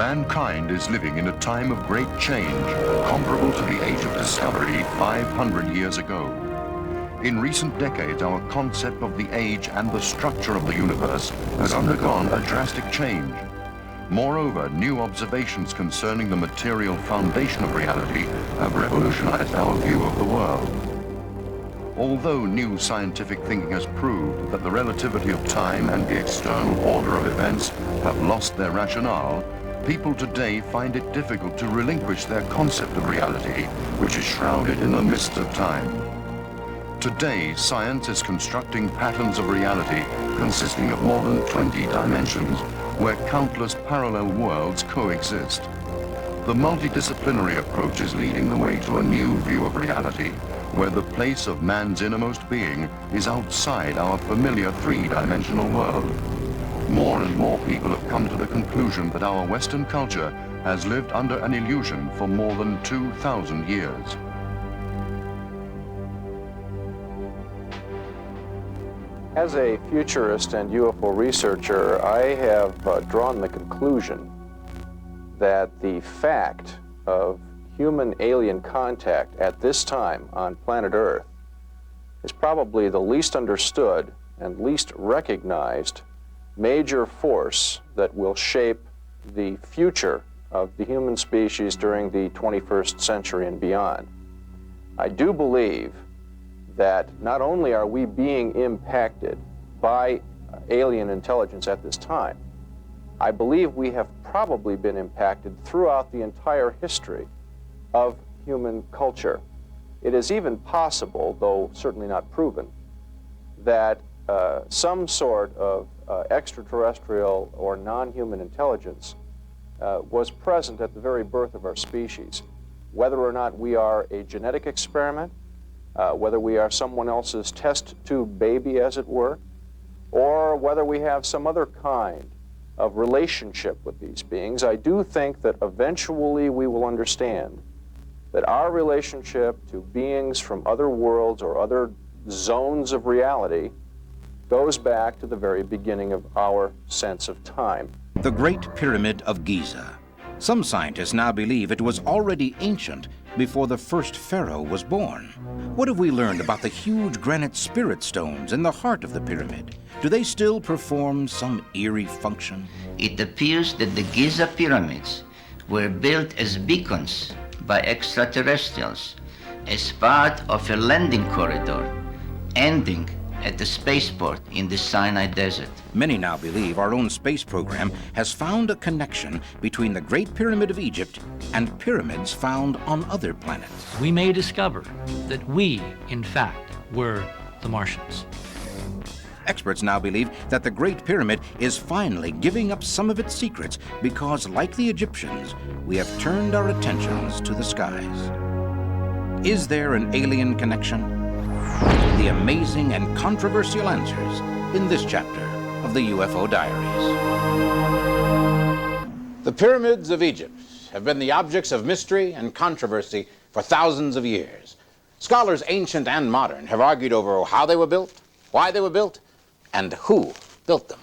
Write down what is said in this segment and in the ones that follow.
Mankind is living in a time of great change, comparable to the age of discovery 500 years ago. In recent decades, our concept of the age and the structure of the universe has undergone a drastic change. Moreover, new observations concerning the material foundation of reality have revolutionized our view of the world. Although new scientific thinking has proved that the relativity of time and the external order of events have lost their rationale, people today find it difficult to relinquish their concept of reality, which is shrouded in the mist of time. Today, science is constructing patterns of reality consisting of more than 20 dimensions, where countless parallel worlds coexist. The multidisciplinary approach is leading the way to a new view of reality, where the place of man's innermost being is outside our familiar three-dimensional world. More and more people have come to the conclusion that our Western culture has lived under an illusion for more than 2,000 years. As a futurist and UFO researcher, I have drawn the conclusion that the fact of human-alien contact at this time on planet Earth is probably the least understood and least recognized major force that will shape the future of the human species during the 21st century and beyond. I do believe that not only are we being impacted by alien intelligence at this time, I believe we have probably been impacted throughout the entire history of human culture. It is even possible, though certainly not proven, that some sort of extraterrestrial or non-human intelligence was present at the very birth of our species. Whether or not we are a genetic experiment, whether we are someone else's test tube baby, as it were, or whether we have some other kind of relationship with these beings, I do think that eventually we will understand that our relationship to beings from other worlds or other zones of reality goes back to the very beginning of our sense of time. The Great Pyramid of Giza. Some scientists now believe it was already ancient before the first pharaoh was born. What have we learned about the huge granite spirit stones in the heart of the pyramid? Do they still perform some eerie function? It appears that the Giza pyramids were built as beacons by extraterrestrials as part of a landing corridor ending at the spaceport in the Sinai Desert. Many now believe our own space program has found a connection between the Great Pyramid of Egypt and pyramids found on other planets. We may discover that we, in fact, were the Martians. Experts now believe that the Great Pyramid is finally giving up some of its secrets because, like the Egyptians, we have turned our attentions to the skies. Is there an alien connection? The amazing and controversial answers in this chapter of the UFO Diaries. The pyramids of Egypt have been the objects of mystery and controversy for thousands of years. Scholars, ancient and modern, have argued over how they were built, why they were built, and who built them.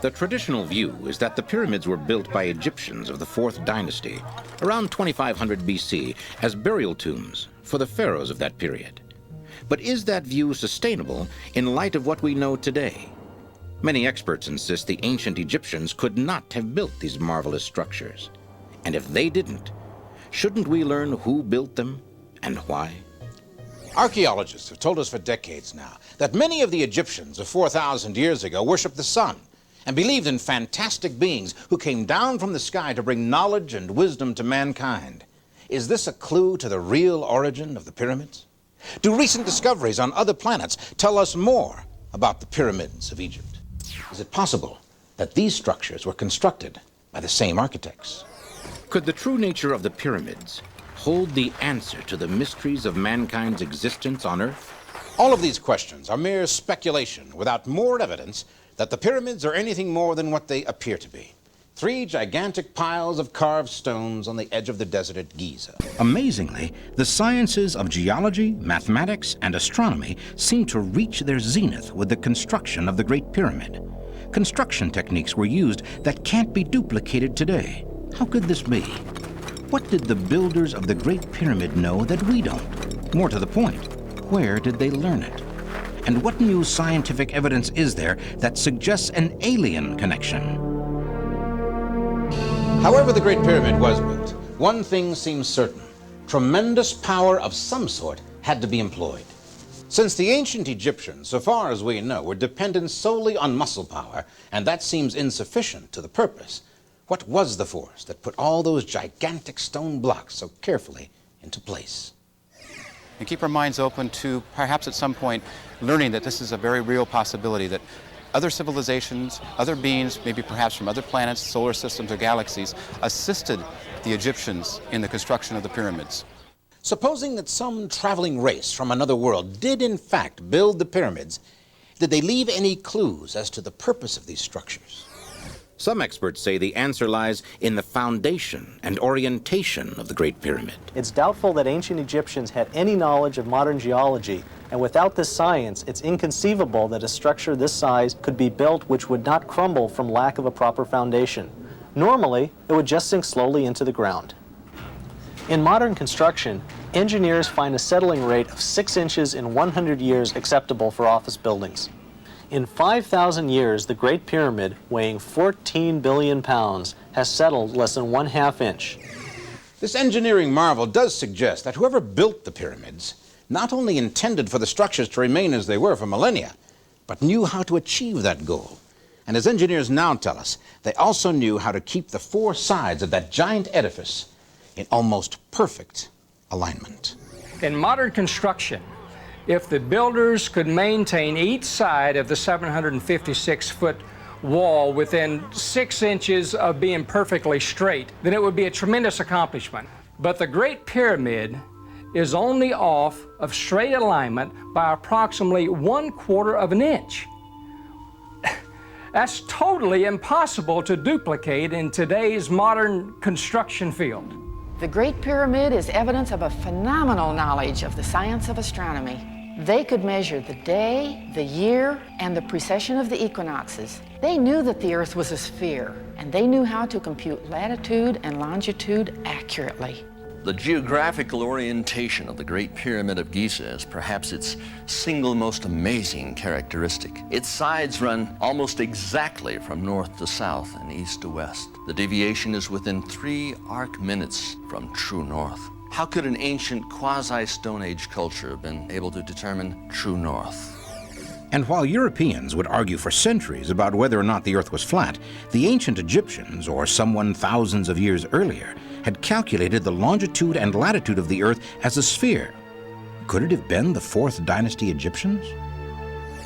The traditional view is that the pyramids were built by Egyptians of the 4th dynasty, around 2500 BC, as burial tombs for the pharaohs of that period. But is that view sustainable in light of what we know today? Many experts insist the ancient Egyptians could not have built these marvelous structures. And if they didn't, shouldn't we learn who built them and why? Archaeologists have told us for decades now that many of the Egyptians of 4,000 years ago worshipped the sun and believed in fantastic beings who came down from the sky to bring knowledge and wisdom to mankind. Is this a clue to the real origin of the pyramids? Do recent discoveries on other planets tell us more about the pyramids of Egypt? Is it possible that these structures were constructed by the same architects? Could the true nature of the pyramids hold the answer to the mysteries of mankind's existence on Earth? All of these questions are mere speculation without more evidence that the pyramids are anything more than what they appear to be. 3 gigantic piles of carved stones on the edge of the desert at Giza. Amazingly, the sciences of geology, mathematics, and astronomy seem to reach their zenith with the construction of the Great Pyramid. Construction techniques were used that can't be duplicated today. How could this be? What did the builders of the Great Pyramid know that we don't? More to the point, where did they learn it? And what new scientific evidence is there that suggests an alien connection? However the Great Pyramid was built, one thing seems certain. Tremendous power of some sort had to be employed. Since the ancient Egyptians, so far as we know, were dependent solely on muscle power, and that seems insufficient to the purpose, what was the force that put all those gigantic stone blocks so carefully into place? And keep our minds open to perhaps at some point learning that this is a very real possibility, that other civilizations, other beings, maybe perhaps from other planets, solar systems, or galaxies, assisted the Egyptians in the construction of the pyramids. Supposing that some traveling race from another world did in fact build the pyramids, did they leave any clues as to the purpose of these structures? Some experts say the answer lies in the foundation and orientation of the Great Pyramid. It's doubtful that ancient Egyptians had any knowledge of modern geology, and without this science, it's inconceivable that a structure this size could be built which would not crumble from lack of a proper foundation. Normally, it would just sink slowly into the ground. In modern construction, engineers find a settling rate of 6 inches in 100 years acceptable for office buildings. In 5,000 years, the Great Pyramid, weighing 14 billion pounds, has settled less than 1/2 inch. This engineering marvel does suggest that whoever built the pyramids not only intended for the structures to remain as they were for millennia, but knew how to achieve that goal. And as engineers now tell us, they also knew how to keep the 4 sides of that giant edifice in almost perfect alignment. In modern construction, if the builders could maintain each side of the 756-foot wall within 6 inches of being perfectly straight, then it would be a tremendous accomplishment. But the Great Pyramid is only off of straight alignment by approximately 1/4 of an inch. That's totally impossible to duplicate in today's modern construction field. The Great Pyramid is evidence of a phenomenal knowledge of the science of astronomy. They could measure the day, the year, and the precession of the equinoxes. They knew that the Earth was a sphere, and they knew how to compute latitude and longitude accurately. The geographical orientation of the Great Pyramid of Giza is perhaps its single most amazing characteristic. Its sides run almost exactly from north to south and east to west. The deviation is within 3 arc minutes from true north. How could an ancient quasi-Stone Age culture have been able to determine true north? And while Europeans would argue for centuries about whether or not the Earth was flat, the ancient Egyptians, or someone thousands of years earlier, had calculated the longitude and latitude of the Earth as a sphere. Could it have been the 4th dynasty Egyptians?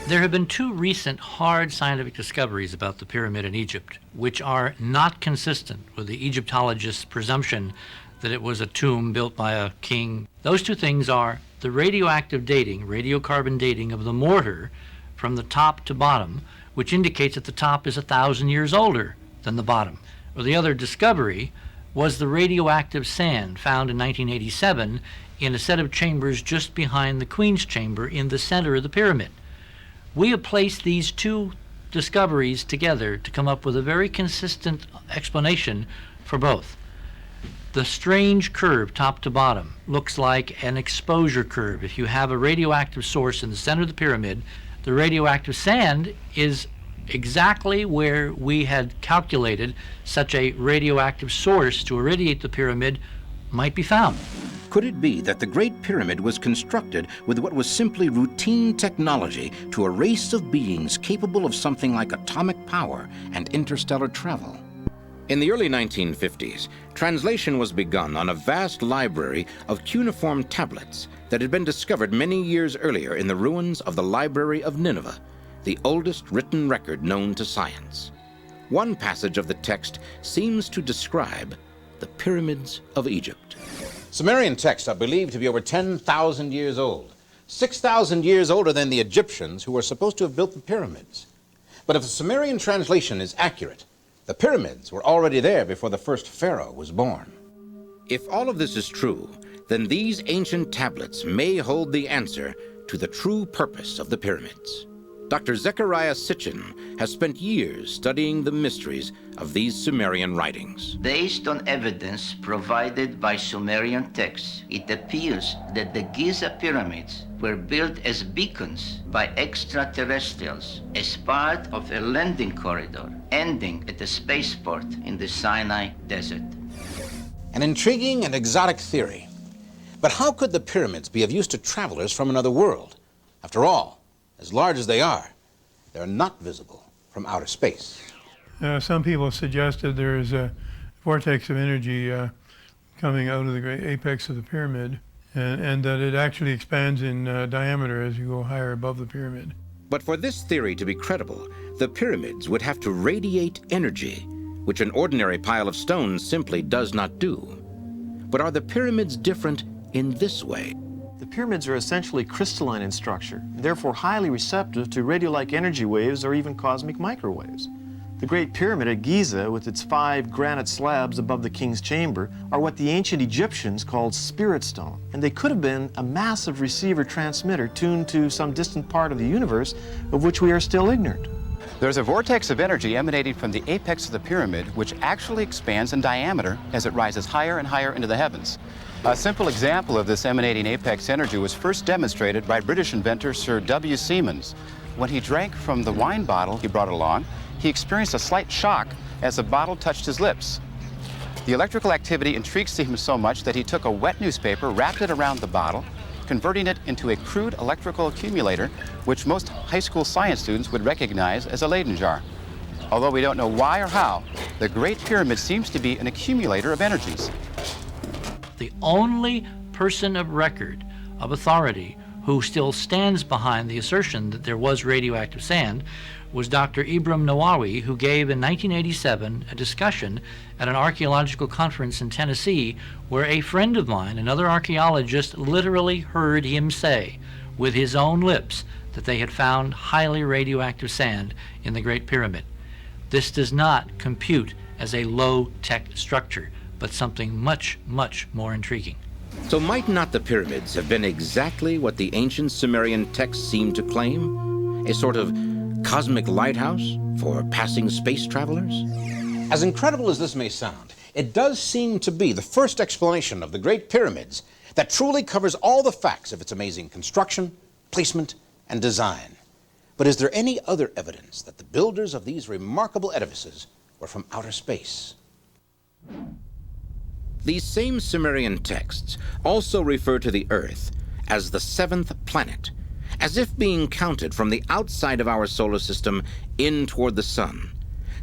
There have been 2 recent hard scientific discoveries about the pyramid in Egypt, which are not consistent with the Egyptologists' presumption that it was a tomb built by a king. Those 2 things are the radioactive dating, radiocarbon dating of the mortar from the top to bottom, which indicates that the top is 1,000 years older than the bottom. Or the other discovery was the radioactive sand found in 1987 in a set of chambers just behind the Queen's Chamber in the center of the pyramid. We have placed these 2 discoveries together to come up with a very consistent explanation for both. The strange curve, top to bottom, looks like an exposure curve. If you have a radioactive source in the center of the pyramid, the radioactive sand is exactly where we had calculated such a radioactive source to irradiate the pyramid might be found. Could it be that the Great Pyramid was constructed with what was simply routine technology to a race of beings capable of something like atomic power and interstellar travel? In the early 1950s, translation was begun on a vast library of cuneiform tablets that had been discovered many years earlier in the ruins of the Library of Nineveh, the oldest written record known to science. One passage of the text seems to describe the pyramids of Egypt. Sumerian texts are believed to be over 10,000 years old, 6,000 years older than the Egyptians who were supposed to have built the pyramids. But if the Sumerian translation is accurate, the pyramids were already there before the first pharaoh was born. If all of this is true, then these ancient tablets may hold the answer to the true purpose of the pyramids. Dr. Zechariah Sitchin has spent years studying the mysteries of these Sumerian writings. Based on evidence provided by Sumerian texts, it appears that the Giza pyramids were built as beacons by extraterrestrials as part of a landing corridor ending at a spaceport in the Sinai Desert. An intriguing and exotic theory. But how could the pyramids be of use to travelers from another world? After all, as large as they are, they're not visible from outer space. Some people suggested there's a vortex of energy coming out of the great apex of the pyramid, and that it actually expands in diameter as you go higher above the pyramid. But for this theory to be credible, the pyramids would have to radiate energy, which an ordinary pile of stones simply does not do. But are the pyramids different in this way? The pyramids are essentially crystalline in structure, and therefore highly receptive to radio-like energy waves or even cosmic microwaves. The Great Pyramid at Giza, with its 5 granite slabs above the king's chamber, are what the ancient Egyptians called spirit stone, and they could have been a massive receiver-transmitter tuned to some distant part of the universe of which we are still ignorant. There's a vortex of energy emanating from the apex of the pyramid, which actually expands in diameter as it rises higher and higher into the heavens. A simple example of this emanating apex energy was first demonstrated by British inventor Sir W. Siemens. When he drank from the wine bottle he brought along, he experienced a slight shock as the bottle touched his lips. The electrical activity intrigued Siemens so much that he took a wet newspaper, wrapped it around the bottle, converting it into a crude electrical accumulator, which most high school science students would recognize as a Leyden jar. Although we don't know why or how, the Great Pyramid seems to be an accumulator of energies. The only person of record, of authority, who still stands behind the assertion that there was radioactive sand was Dr. Ibram Nawawi, who gave in 1987 a discussion at an archaeological conference in Tennessee where a friend of mine, another archaeologist, literally heard him say with his own lips that they had found highly radioactive sand in the Great Pyramid. This does not compute as a low-tech structure, but something much, much more intriguing. So might not the pyramids have been exactly what the ancient Sumerian texts seem to claim? A sort of cosmic lighthouse for passing space travelers? As incredible as this may sound, it does seem to be the first explanation of the Great Pyramids that truly covers all the facts of its amazing construction, placement, and design. But is there any other evidence that the builders of these remarkable edifices were from outer space? These same Sumerian texts also refer to the Earth as the 7th planet, as if being counted from the outside of our solar system in toward the sun.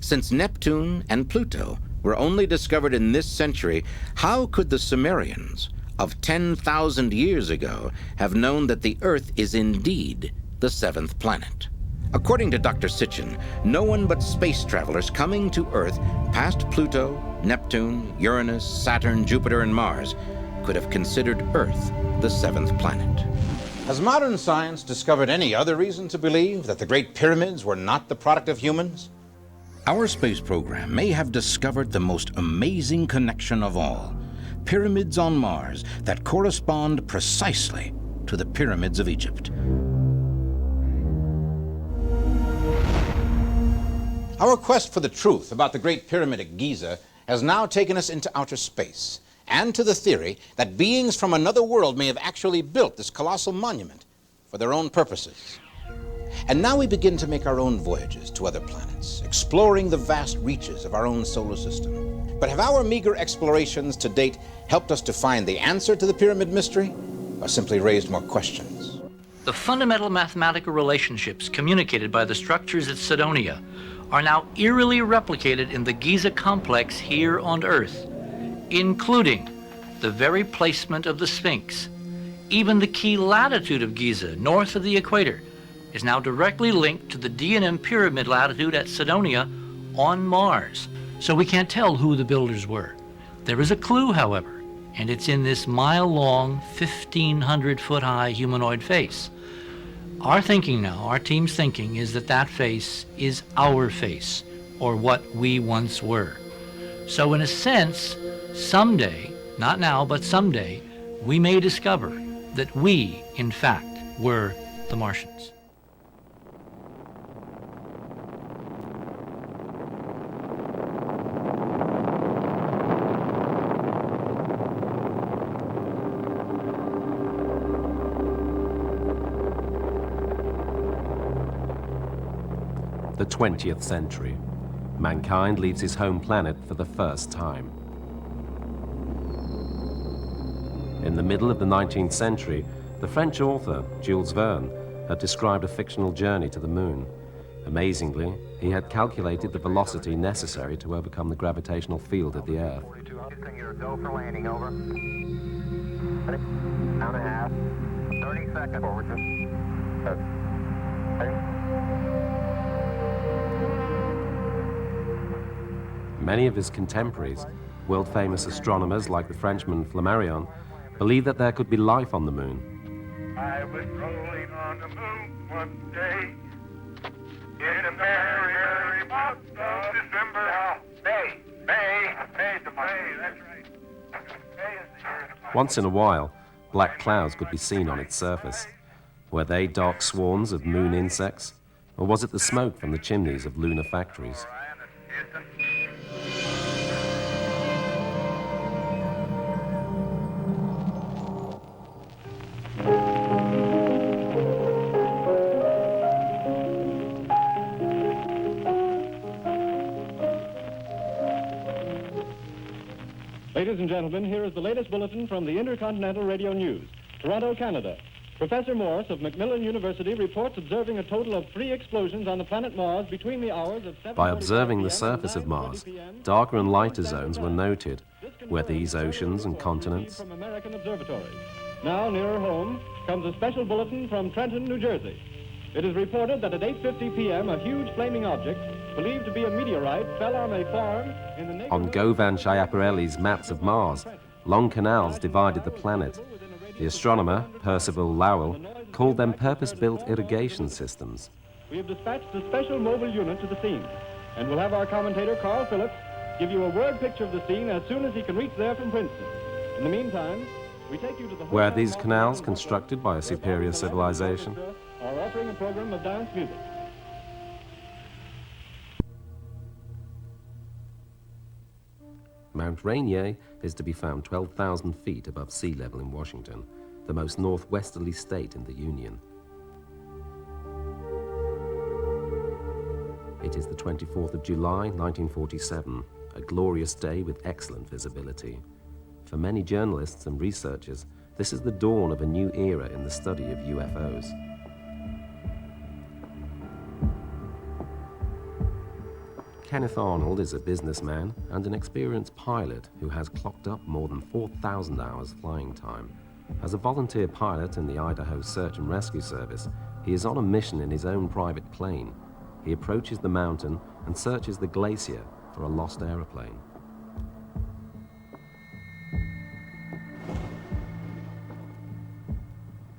Since Neptune and Pluto were only discovered in this century, how could the Sumerians of 10,000 years ago have known that the Earth is indeed the 7th planet? According to Dr. Sitchin, no one but space travelers coming to Earth past Pluto, Neptune, Uranus, Saturn, Jupiter, and Mars could have considered Earth the 7th planet. Has modern science discovered any other reason to believe that the Great Pyramids were not the product of humans? Our space program may have discovered the most amazing connection of all, pyramids on Mars that correspond precisely to the pyramids of Egypt. Our quest for the truth about the Great Pyramid at Giza has now taken us into outer space, and to the theory that beings from another world may have actually built this colossal monument for their own purposes. And now we begin to make our own voyages to other planets, exploring the vast reaches of our own solar system. But have our meager explorations to date helped us to find the answer to the pyramid mystery, or simply raised more questions? The fundamental mathematical relationships communicated by the structures at Cydonia are now eerily replicated in the Giza complex here on Earth, including the very placement of the Sphinx. Even the key latitude of Giza, north of the equator, is now directly linked to the D&M pyramid latitude at Cydonia on Mars. So we can't tell who the builders were. There is a clue, however, and it's in this mile-long, 1,500-foot-high humanoid face. Our thinking now, our team's thinking, is that that face is our face, or what we once were. So in a sense, someday, not now, but someday, we may discover that we, in fact, were the Martians. The 20th century. Mankind leaves his home planet for the first time. In the middle of the 19th century, the French author, Jules Verne, had described a fictional journey to the moon. Amazingly, he had calculated the velocity necessary to overcome the gravitational field of the Earth. Go for landing, over. Pound and a half. 30 seconds. Forward. Many of his contemporaries, world-famous astronomers like the Frenchman Flammarion, believed that there could be life on the moon. I was rolling on the moon one day in a very, very month of December. May's the month. That's right. May is the year. Once in a while, black clouds could be seen on its surface. Were they dark swarms of moon insects, or was it the smoke from the chimneys of lunar factories? Ladies and gentlemen, here is the latest bulletin from the Intercontinental Radio News. Toronto, Canada. Professor Morse of Macmillan University reports observing a total of 3 explosions on the planet Mars between the hours of 7:45 By observing the PM surface and of Mars, 9:20 PM, darker and lighter zones were noted. Were these oceans and continents? from American observatories. Now, nearer home, comes a special bulletin from Trenton, New Jersey. It is reported that at 8:50 p.m., a huge flaming object, believed to be a meteorite, fell on a farm in the neighborhood... On Govan Schiaparelli's maps of Mars, long canals divided the planet. The astronomer, Percival Lowell, called them purpose-built irrigation systems. We have dispatched a special mobile unit to the scene, and we'll have our commentator, Carl Phillips, give you a word picture of the scene as soon as he can reach there from Princeton. In the meantime, we take you to the... Were these canals constructed by a superior civilization? Are offering a program of dance music. Mount Rainier is to be found 12,000 feet above sea level in Washington, the most northwesterly state in the Union. It is the 24th of July, 1947, a glorious day with excellent visibility. For many journalists and researchers, this is the dawn of a new era in the study of UFOs. Kenneth Arnold is a businessman and an experienced pilot who has clocked up more than 4,000 hours flying time. As a volunteer pilot in the Idaho Search and Rescue Service, he is on a mission in his own private plane. He approaches the mountain and searches the glacier for a lost aeroplane.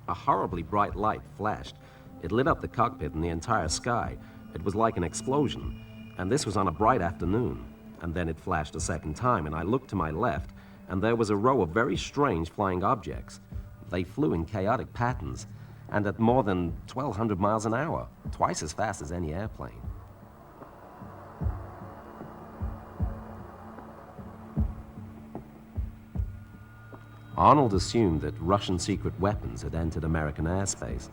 A horribly bright light flashed. It lit up the cockpit and the entire sky. It was like an explosion. And this was on a bright afternoon. And then it flashed a second time, and I looked to my left, and there was a row of very strange flying objects. They flew in chaotic patterns, and at more than 1,200 miles an hour, twice as fast as any airplane. Arnold assumed that Russian secret weapons had entered American airspace.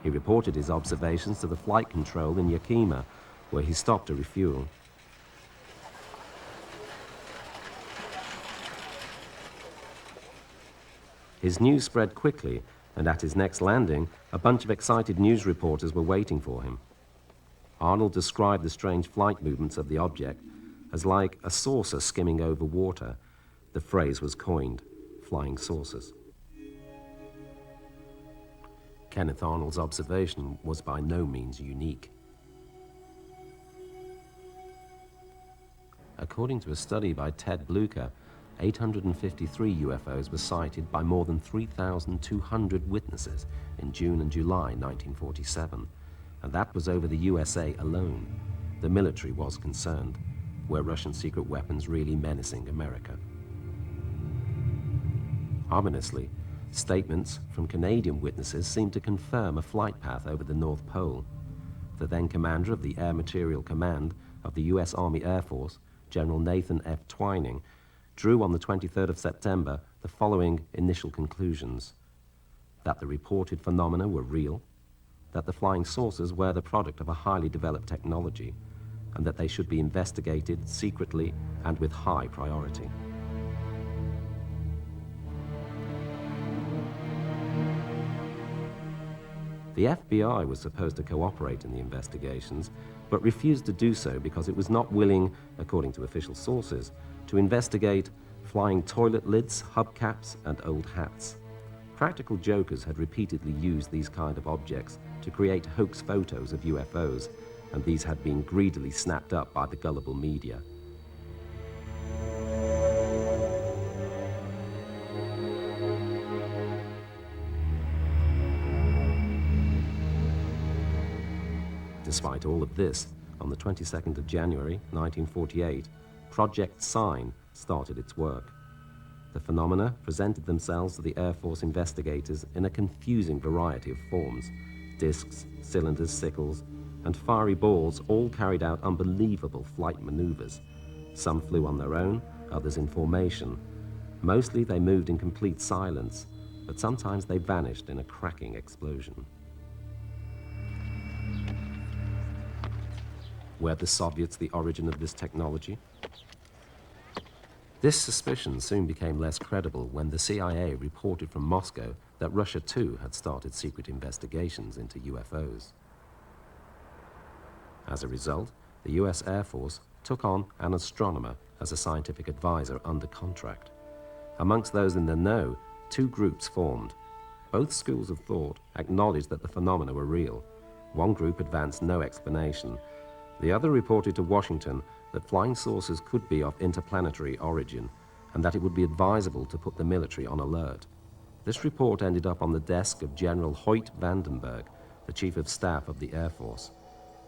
He reported his observations to the flight control in Yakima, where he stopped to refuel. His news spread quickly, and at his next landing, a bunch of excited news reporters were waiting for him. Arnold described the strange flight movements of the object as like a saucer skimming over water. The phrase was coined, flying saucers. Kenneth Arnold's observation was by no means unique. According to a study by Ted Blucher, 853 UFOs were sighted by more than 3,200 witnesses in June and July 1947, and that was over the USA alone. The military was concerned. Were Russian secret weapons really menacing America? Ominously, statements from Canadian witnesses seemed to confirm a flight path over the North Pole. The then commander of the Air Materiel Command of the U.S. Army Air Force, General Nathan F. Twining, drew on the 23rd of September the following initial conclusions: that the reported phenomena were real, that the flying saucers were the product of a highly developed technology, and that they should be investigated secretly and with high priority. The FBI was supposed to cooperate in the investigations, but refused to do so because it was not willing, according to official sources, to investigate flying toilet lids, hubcaps, and old hats. Practical jokers had repeatedly used these kind of objects to create hoax photos of UFOs, and these had been greedily snapped up by the gullible media. Despite all of this, on the 22nd of January, 1948, Project Sign started its work. The phenomena presented themselves to the Air Force investigators in a confusing variety of forms: discs, cylinders, sickles, and fiery balls all carried out unbelievable flight maneuvers. Some flew on their own, others in formation. Mostly they moved in complete silence, but sometimes they vanished in a cracking explosion. Were the Soviets the origin of this technology? This suspicion soon became less credible when the CIA reported from Moscow that Russia too had started secret investigations into UFOs. As a result, the US Air Force took on an astronomer as a scientific advisor under contract. Amongst those in the know, two groups formed. Both schools of thought acknowledged that the phenomena were real. One group advanced no explanation. The other reported to Washington that flying saucers could be of interplanetary origin and that it would be advisable to put the military on alert. This report ended up on the desk of General Hoyt Vandenberg, the Chief of Staff of the Air Force.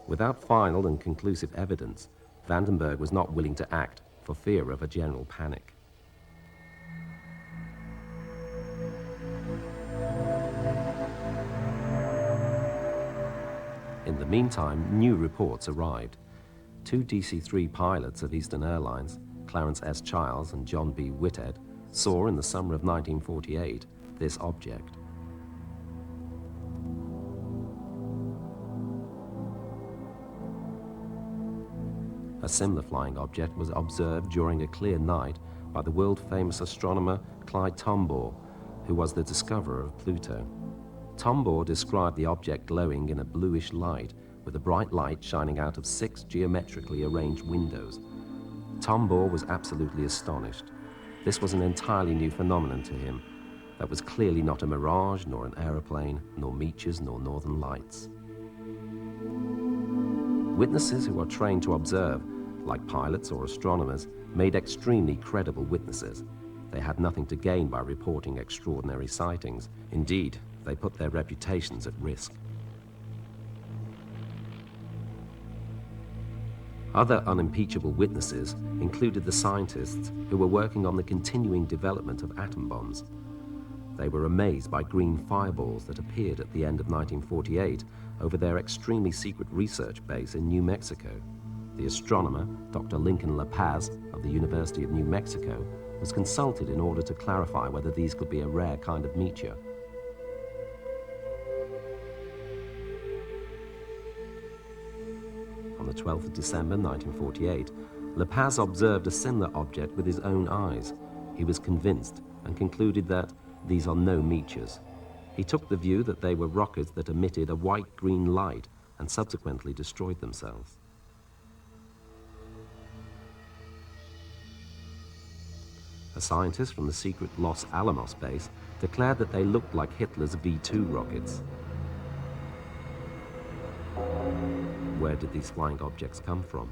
Without final and conclusive evidence, Vandenberg was not willing to act for fear of a general panic. In the meantime, new reports arrived. Two DC-3 pilots of Eastern Airlines, Clarence S. Childs and John B. Whitted, saw in the summer of 1948 this object. A similar flying object was observed during a clear night by the world-famous astronomer Clyde Tombaugh, who was the discoverer of Pluto. Tombaugh described the object glowing in a bluish light, with a bright light shining out of 6 geometrically arranged windows. Tombaugh was absolutely astonished. This was an entirely new phenomenon to him that was clearly not a mirage, nor an aeroplane, nor meteors, nor northern lights. Witnesses who are trained to observe, like pilots or astronomers, made extremely credible witnesses. They had nothing to gain by reporting extraordinary sightings. Indeed, they put their reputations at risk. Other unimpeachable witnesses included the scientists who were working on the continuing development of atom bombs. They were amazed by green fireballs that appeared at the end of 1948 over their extremely secret research base in New Mexico. The astronomer, Dr. Lincoln La Paz of the University of New Mexico, was consulted in order to clarify whether these could be a rare kind of meteor. On the 12th of December 1948, La Paz observed a similar object with his own eyes. He was convinced and concluded that these are no meteors. He took the view that they were rockets that emitted a white-green light and subsequently destroyed themselves. A scientist from the secret Los Alamos base declared that they looked like Hitler's V-2 rockets. Where did these flying objects come from?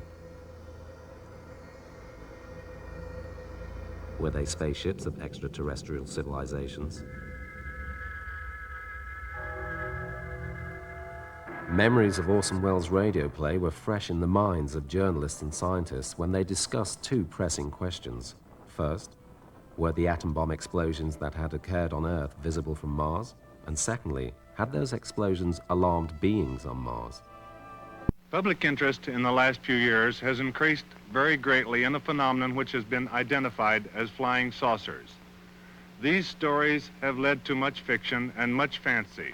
Were they spaceships of extraterrestrial civilizations? Memories of Orson Welles' radio play were fresh in the minds of journalists and scientists when they discussed two pressing questions. First, were the atom bomb explosions that had occurred on Earth visible from Mars? And secondly, had those explosions alarmed beings on Mars? Public interest in the last few years has increased very greatly in a phenomenon which has been identified as flying saucers. These stories have led to much fiction and much fancy.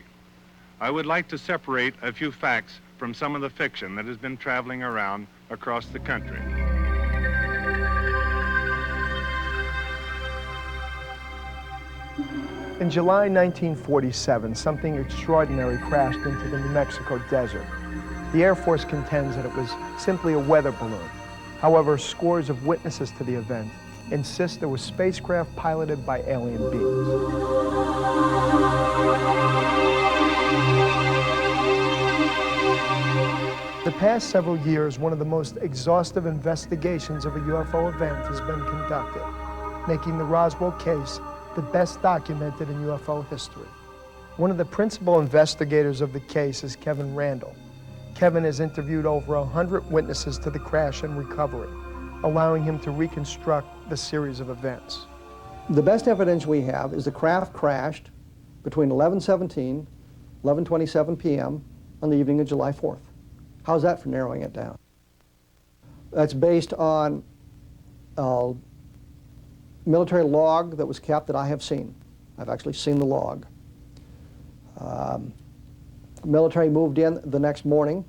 I would like to separate a few facts from some of the fiction that has been traveling around across the country. In July 1947, something extraordinary crashed into the New Mexico desert. The Air Force contends that it was simply a weather balloon. However, scores of witnesses to the event insist there was spacecraft piloted by alien beings. The past several years, one of the most exhaustive investigations of a UFO event has been conducted, making the Roswell case the best documented in UFO history. One of the principal investigators of the case is Kevin Randall. Kevin has interviewed over 100 witnesses to the crash and recovery, allowing him to reconstruct the series of events. The best evidence we have is the craft crashed between 11:17, 11:27 p.m. on the evening of July 4th. How's that for narrowing it down? That's based on a military log that was kept that I have seen. I've actually seen the log. Military moved in the next morning.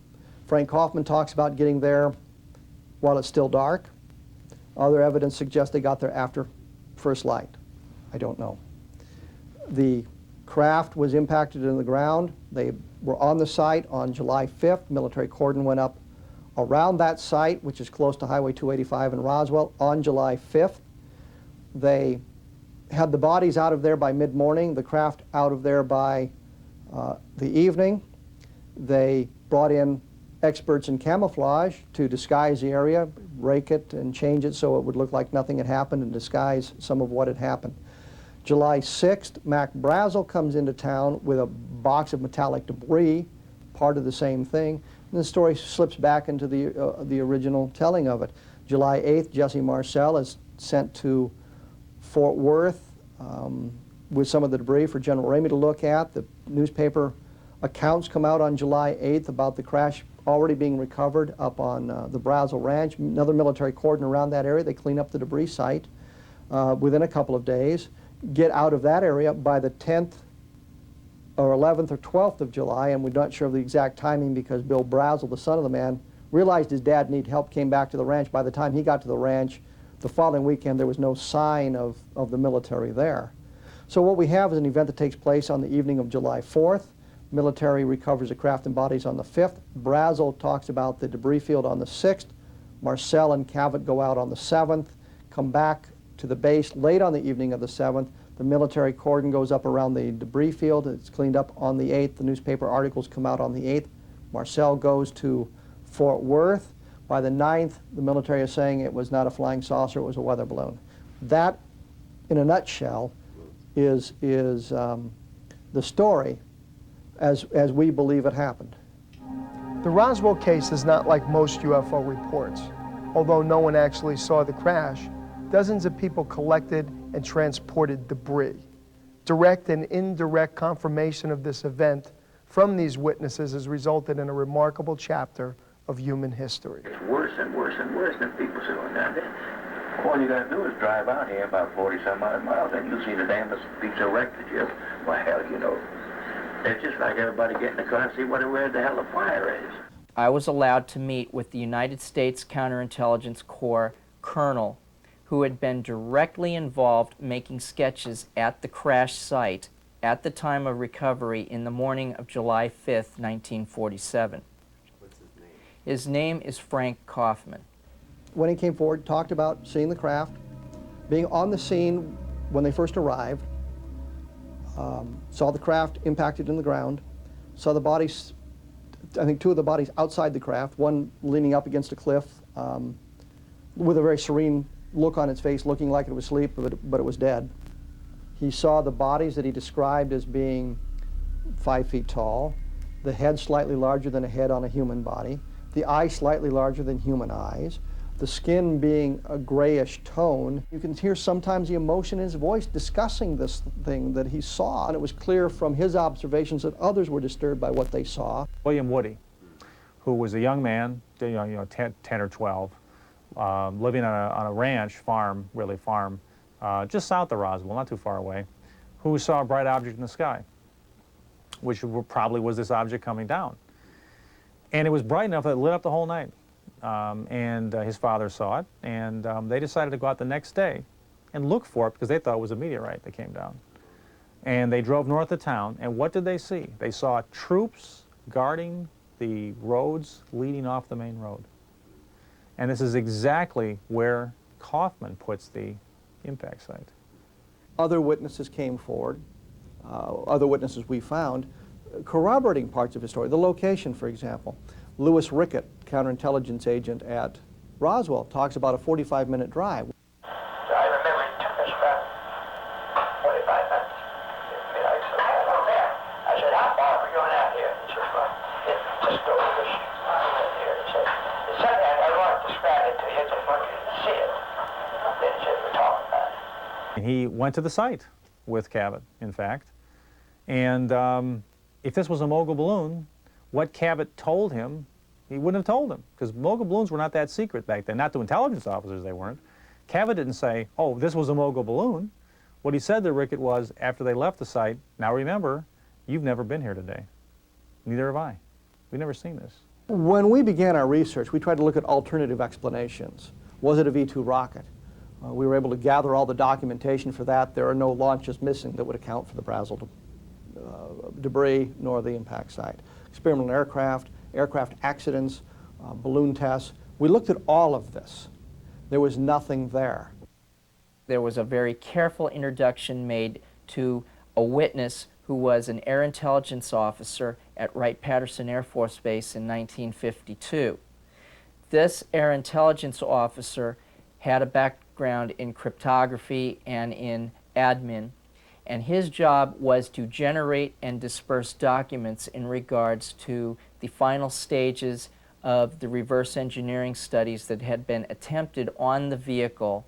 Frank Kaufman talks about getting there while it's still dark. Other evidence suggests they got there after first light. I don't know. The craft was impacted in the ground. They were on the site on July 5th. Military cordon went up around that site, which is close to Highway 285 in Roswell, on July 5th. They had the bodies out of there by mid-morning, the craft out of there by the evening. They brought in experts in camouflage to disguise the area, rake it and change it so it would look like nothing had happened and disguise some of what had happened. July 6th, Mac Brazel comes into town with a box of metallic debris, part of the same thing, and the story slips back into the original telling of it. July 8th, Jesse Marcel is sent to Fort Worth with some of the debris for General Ramey to look at. The newspaper accounts come out on July 8th about the crash already being recovered up on the Brazel Ranch. Another military cordon around that area. They clean up the debris site within a couple of days, get out of that area by the 10th or 11th or 12th of July, and we're not sure of the exact timing because Bill Brazel, the son of the man, realized his dad needed help, came back to the ranch. By the time he got to the ranch, the following weekend, there was no sign of the military there. So what we have is an event that takes place on the evening of July 4th. Military recovers the craft and bodies on the 5th. Brazel talks about the debris field on the 6th. Marcel and Cavett go out on the 7th, come back to the base late on the evening of the 7th. The military cordon goes up around the debris field. It's cleaned up on the 8th. The newspaper articles come out on the 8th. Marcel goes to Fort Worth. By the 9th, the military is saying it was not a flying saucer, it was a weather balloon. That, in a nutshell, is the story as we believe it happened. The Roswell case is not like most UFO reports. Although no one actually saw the crash, dozens of people collected and transported debris. Direct and indirect confirmation of this event from these witnesses has resulted in a remarkable chapter of human history. It's worse and worse and worse than people say down there. All you got to do is drive out here about 40-some odd miles and you'll see the damnest piece of wreckage. Well, hell, you know. It's just like everybody get in the car and see where the hell the fire is. I was allowed to meet with the United States Counterintelligence Corps colonel who had been directly involved making sketches at the crash site at the time of recovery in the morning of July 5th, 1947. What's his name? His name is Frank Kaufman. When he came forward, talked about seeing the craft, being on the scene when they first arrived, saw the craft impacted in the ground, saw the bodies, I think two of the bodies outside the craft, one leaning up against a cliff with a very serene look on its face, looking like it was asleep, but it was dead. He saw the bodies that he described as being 5 feet tall, the head slightly larger than a head on a human body, the eye slightly larger than human eyes, the skin being a grayish tone. You can hear sometimes the emotion in his voice discussing this thing that he saw, and it was clear from his observations that others were disturbed by what they saw. William Woody, who was a young man, 10 or 12, living on a ranch, farm, just south of Roswell, not too far away, who saw a bright object in the sky. which probably was this object coming down. And it was bright enough that it lit up the whole night. And his father saw it, and they decided to go out the next day and look for it because they thought it was a meteorite that came down. And they drove north of town, and what did they see? They saw troops guarding the roads leading off the main road. And this is exactly where Kaufman puts the impact site. Other witnesses came forward, other witnesses we found, corroborating parts of his story. The location, for example. Louis Rickett, counterintelligence agent at Roswell, talks about a 45-minute drive. I remember it took us about 45 minutes. I said, how far are we going out here? He said, well, just over this here. He said, it's something I want to describe it to you, just want you to see it. Then he said, we're talking about it. And he went to the site with Cabot, in fact. And if this was a mogul balloon, what Cabot told him, he wouldn't have told him, because mogul balloons were not that secret back then. Not to intelligence officers, they weren't. Cabot didn't say, oh, this was a mogul balloon. What he said to Rickett was, after they left the site, now remember, you've never been here today. Neither have I. We've never seen this. When we began our research, we tried to look at alternative explanations. Was it a V-2 rocket? We were able to gather all the documentation for that. There are no launches missing that would account for the Brazil debris nor the impact site. Experimental aircraft, aircraft accidents, balloon tests. We looked at all of this. There was nothing there. There was a very careful introduction made to a witness who was an air intelligence officer at Wright-Patterson Air Force Base in 1952. This air intelligence officer had a background in cryptography and in admin, and his job was to generate and disperse documents in regards to the final stages of the reverse engineering studies that had been attempted on the vehicle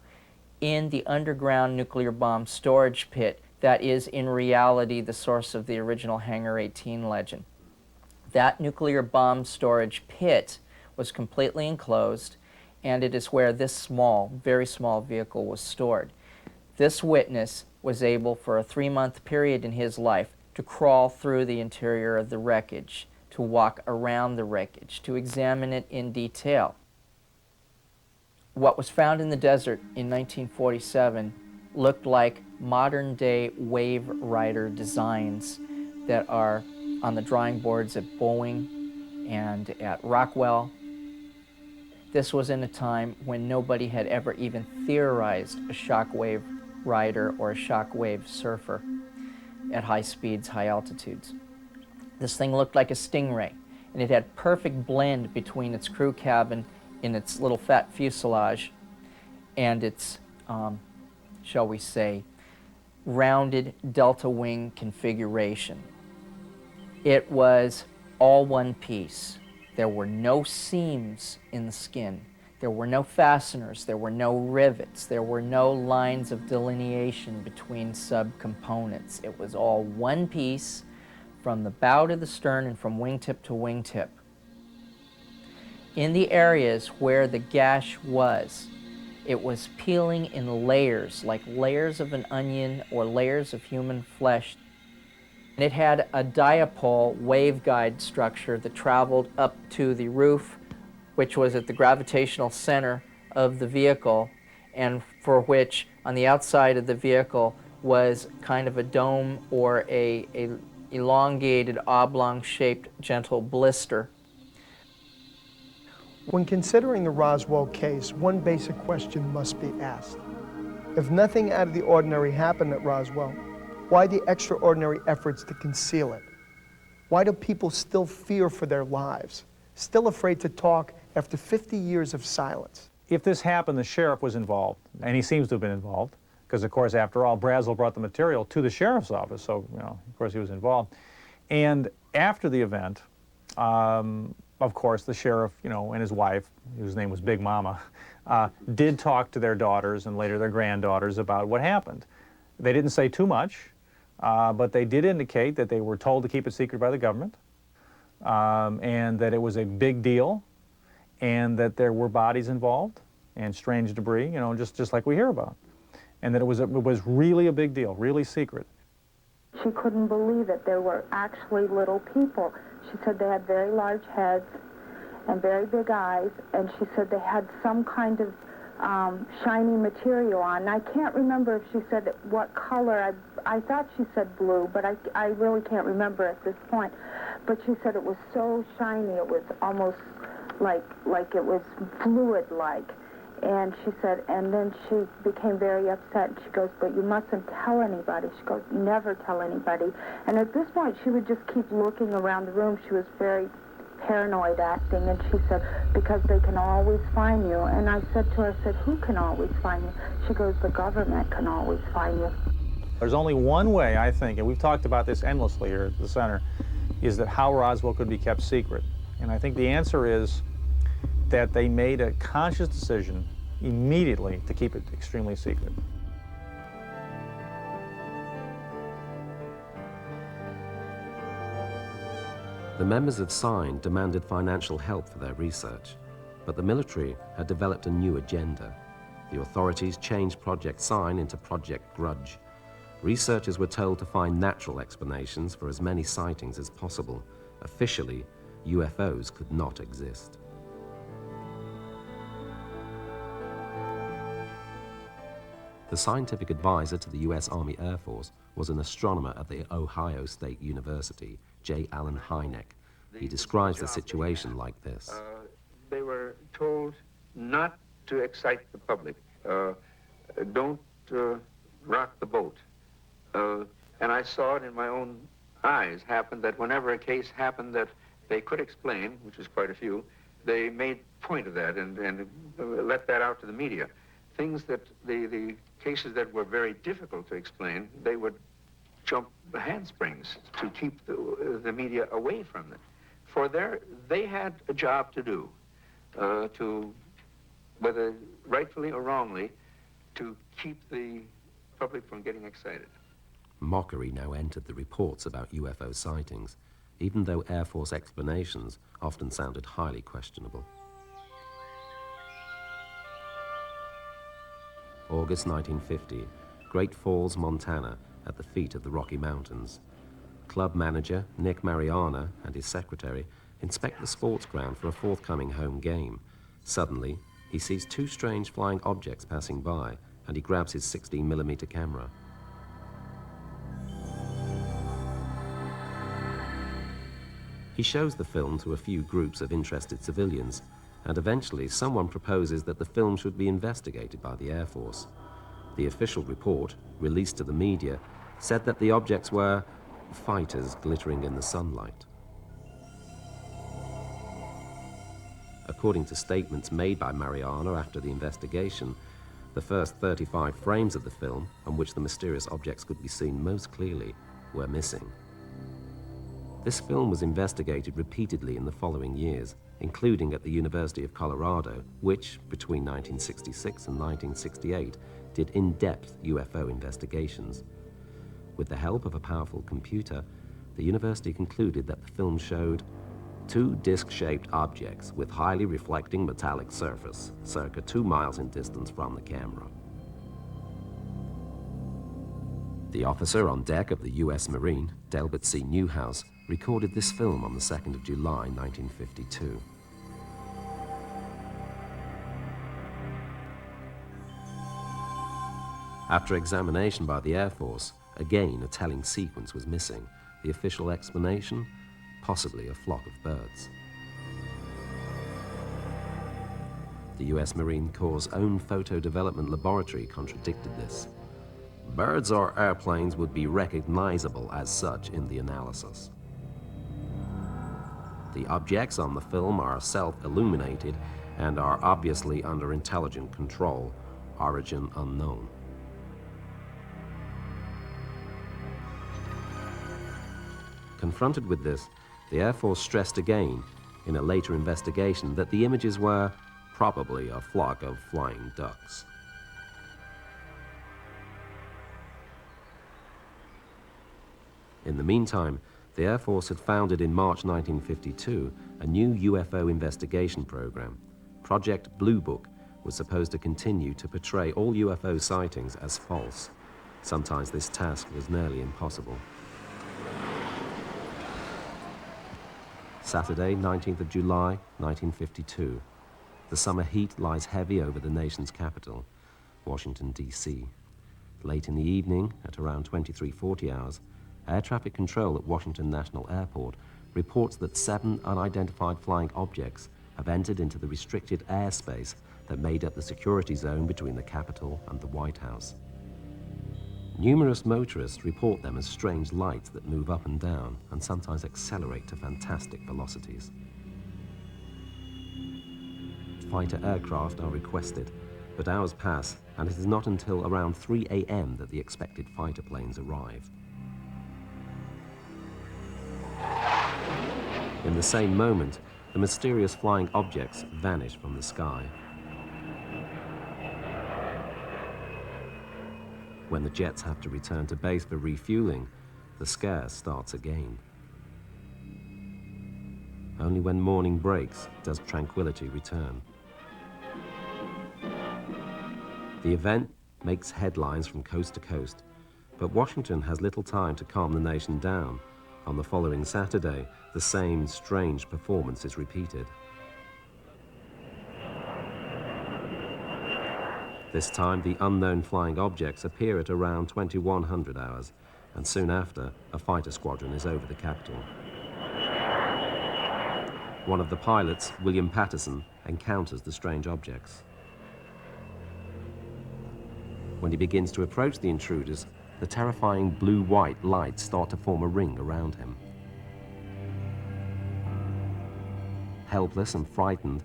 in the underground nuclear bomb storage pit that is in reality the source of the original Hangar 18 legend. That nuclear bomb storage pit was completely enclosed, and it is where this small, very small vehicle was stored. This witness was able, for a 3-month period in his life, to crawl through the interior of the wreckage, to walk around the wreckage, to examine it in detail. What was found in the desert in 1947 looked like modern-day wave rider designs that are on the drawing boards at Boeing and at Rockwell. This was in a time when nobody had ever even theorized a shockwave rider or a shockwave surfer at high speeds, high altitudes. This thing looked like a Stingray, and it had perfect blend between its crew cabin in its little fat fuselage and its, shall we say, rounded delta wing configuration. It was all one piece. There were no seams in the skin. There were no fasteners. There were no rivets. There were no lines of delineation between subcomponents. It was all one piece from the bow to the stern and from wingtip to wingtip. In the areas where the gash was, it was peeling in layers, like layers of an onion or layers of human flesh. And it had a dipole waveguide structure that traveled up to the roof, which was at the gravitational center of the vehicle, and for which, on the outside of the vehicle, was kind of a dome or a elongated, oblong-shaped, gentle blister. When considering the Roswell case, one basic question must be asked. If nothing out of the ordinary happened at Roswell, why the extraordinary efforts to conceal it? Why do people still fear for their lives, still afraid to talk after 50 years of silence? If this happened, the sheriff was involved, and he seems to have been involved, because, of course, after all, Brazel brought the material to the sheriff's office, so, you know, of course, he was involved. And after the event, of course, the sheriff, you know, and his wife, whose name was Big Mama, did talk to their daughters and later their granddaughters about what happened. They didn't say too much, but they did indicate that they were told to keep it secret by the government, and that it was a big deal, and that there were bodies involved and strange debris, you know, just like we hear about, and that it was really a big deal, really secret. She couldn't believe it. There were actually little people. She said they had very large heads and very big eyes, and she said they had some kind of shiny material on. And I can't remember if she said what color. I thought she said blue, but I really can't remember at this point. But she said it was so shiny, it was almost like it was fluid-like. And she said, and then she became very upset. She goes, but you mustn't tell anybody. She goes, never tell anybody. And at this point, she would just keep looking around the room. She was very paranoid acting, and she said, because they can always find you. And I said to her, I said, who can always find you? She goes, the government can always find you. There's only one way, I think, and we've talked about this endlessly here at the center, is that how Roswell could be kept secret. And I think the answer is that they made a conscious decision immediately to keep it extremely secret. The members of SIGN demanded financial help for their research, but the military had developed a new agenda. The authorities changed Project SIGN into Project Grudge. Researchers were told to find natural explanations for as many sightings as possible. Officially, UFOs could not exist. The scientific advisor to the U.S. Army Air Force was an astronomer at the Ohio State University, J. Allen Hynek. He describes the situation like this. They were told not to excite the public. Don't rock the boat. And I saw it in my own eyes happen that whenever a case happened that they could explain, which was quite a few, they made point of that and let that out to the media. Things that the cases that were very difficult to explain, they would jump the handsprings to keep the media away from it. For they had a job to do, to, whether rightfully or wrongly, to keep the public from getting excited. Mockery now entered the reports about UFO sightings, even though Air Force explanations often sounded highly questionable. August 1950, Great Falls, Montana, at the feet of the Rocky Mountains. Club manager Nick Mariana and his secretary inspect the sports ground for a forthcoming home game. Suddenly, he sees two strange flying objects passing by, and he grabs his 16mm camera. He shows the film to a few groups of interested civilians, and eventually someone proposes that the film should be investigated by the Air Force. The official report, released to the media, said that the objects were fighters glittering in the sunlight. According to statements made by Mariana after the investigation, the first 35 frames of the film, on which the mysterious objects could be seen most clearly, were missing. This film was investigated repeatedly in the following years, including at the University of Colorado, which, between 1966 and 1968, did in-depth UFO investigations. With the help of a powerful computer, the university concluded that the film showed two disc-shaped objects with highly reflecting metallic surface, circa 2 miles in distance from the camera. The officer on deck of the U.S. Marine, Delbert C. Newhouse, recorded this film on the 2nd of July, 1952. After examination by the Air Force, again a telling sequence was missing. The official explanation? Possibly a flock of birds. The U.S. Marine Corps' own photo development laboratory contradicted this. Birds or airplanes would be recognizable as such in the analysis. The objects on the film are self-illuminated and are obviously under intelligent control, origin unknown. Confronted with this, the Air Force stressed again, in a later investigation, that the images were probably a flock of flying ducks. In the meantime, the Air Force had founded in March 1952 a new UFO investigation program. Project Blue Book was supposed to continue to portray all UFO sightings as false. Sometimes this task was nearly impossible. Saturday, 19th of July, 1952. The summer heat lies heavy over the nation's capital, Washington, D.C. Late in the evening, at around 23:40 hours, Air Traffic Control at Washington National Airport reports that 7 unidentified flying objects have entered into the restricted airspace that made up the security zone between the Capitol and the White House. Numerous motorists report them as strange lights that move up and down and sometimes accelerate to fantastic velocities. Fighter aircraft are requested, but hours pass, and it is not until around 3 a.m. that the expected fighter planes arrive. In the same moment, the mysterious flying objects vanish from the sky. When the jets have to return to base for refueling, the scare starts again. Only when morning breaks does tranquility return. The event makes headlines from coast to coast, but Washington has little time to calm the nation down. On the following Saturday, the same strange performance is repeated. This time, the unknown flying objects appear at around 2100 hours, and soon after, a fighter squadron is over the Capitol. One of the pilots, William Patterson, encounters the strange objects. When he begins to approach the intruders, the terrifying blue-white lights start to form a ring around him. Helpless and frightened,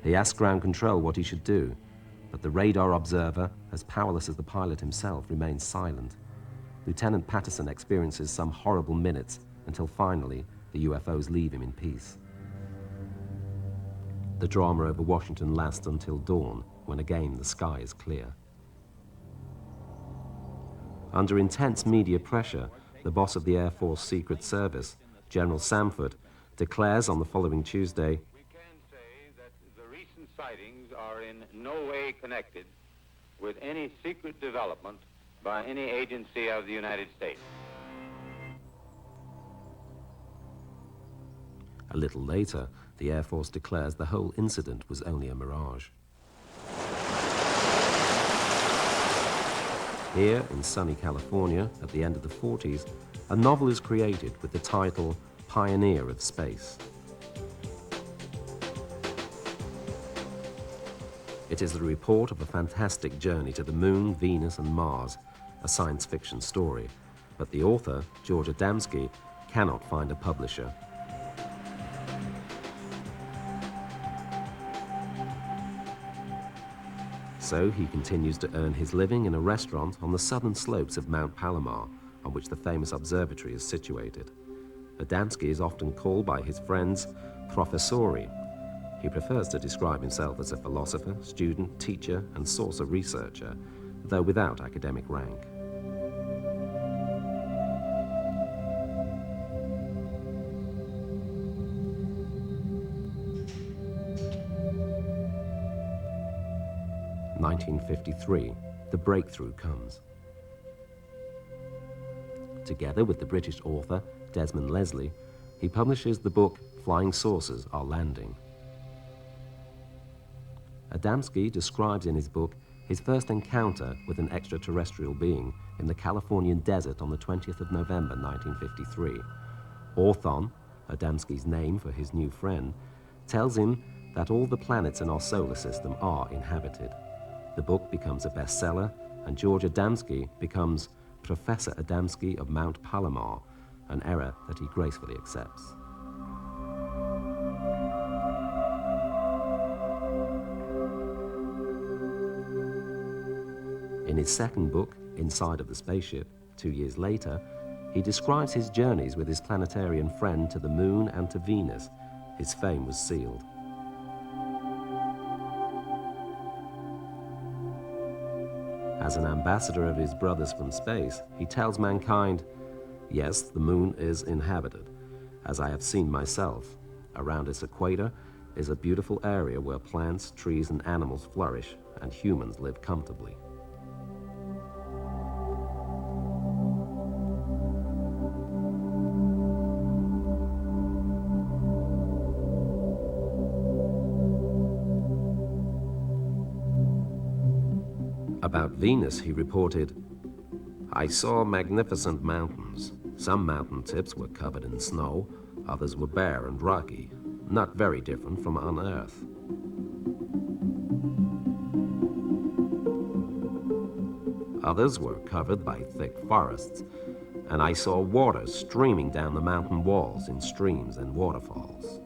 he asks ground control what he should do, but the radar observer, as powerless as the pilot himself, remains silent. Lieutenant Patterson experiences some horrible minutes until finally the UFOs leave him in peace. The drama over Washington lasts until dawn, when again the sky is clear. Under intense media pressure, the boss of the Air Force Secret Service, General Samford, declares on the following Tuesday, We can say that the recent sightings are in no way connected with any secret development by any agency of the United States. A little later, the Air Force declares the whole incident was only a mirage. Here, in sunny California, at the end of the 40s, a novel is created with the title Pioneer of Space. It is the report of a fantastic journey to the Moon, Venus, and Mars, a science fiction story. But the author, George Adamski, cannot find a publisher. So he continues to earn his living in a restaurant on the southern slopes of Mount Palomar, on which the famous observatory is situated. Adamski is often called by his friends Professori. He prefers to describe himself as a philosopher, student, teacher, and saucer researcher, though without academic rank. In 1953, the breakthrough comes. Together with the British author Desmond Leslie, he publishes the book Flying Saucers Are Landing. Adamski describes in his book his first encounter with an extraterrestrial being in the Californian desert on the 20th of November 1953. Orthon, Adamski's name for his new friend, tells him that all the planets in our solar system are inhabited. The book becomes a bestseller, and George Adamski becomes Professor Adamski of Mount Palomar, an error that he gracefully accepts. In his second book, Inside of the Spaceship, 2 years later, he describes his journeys with his planetarian friend to the Moon and to Venus. His fame was sealed. As an ambassador of his brothers from space, he tells mankind, yes, the Moon is inhabited, as I have seen myself. Around its equator is a beautiful area where plants, trees, and animals flourish, and humans live comfortably. About Venus, he reported, "I saw magnificent mountains. Some mountain tips were covered in snow, others were bare and rocky, not very different from on Earth. Others were covered by thick forests, and I saw water streaming down the mountain walls in streams and waterfalls.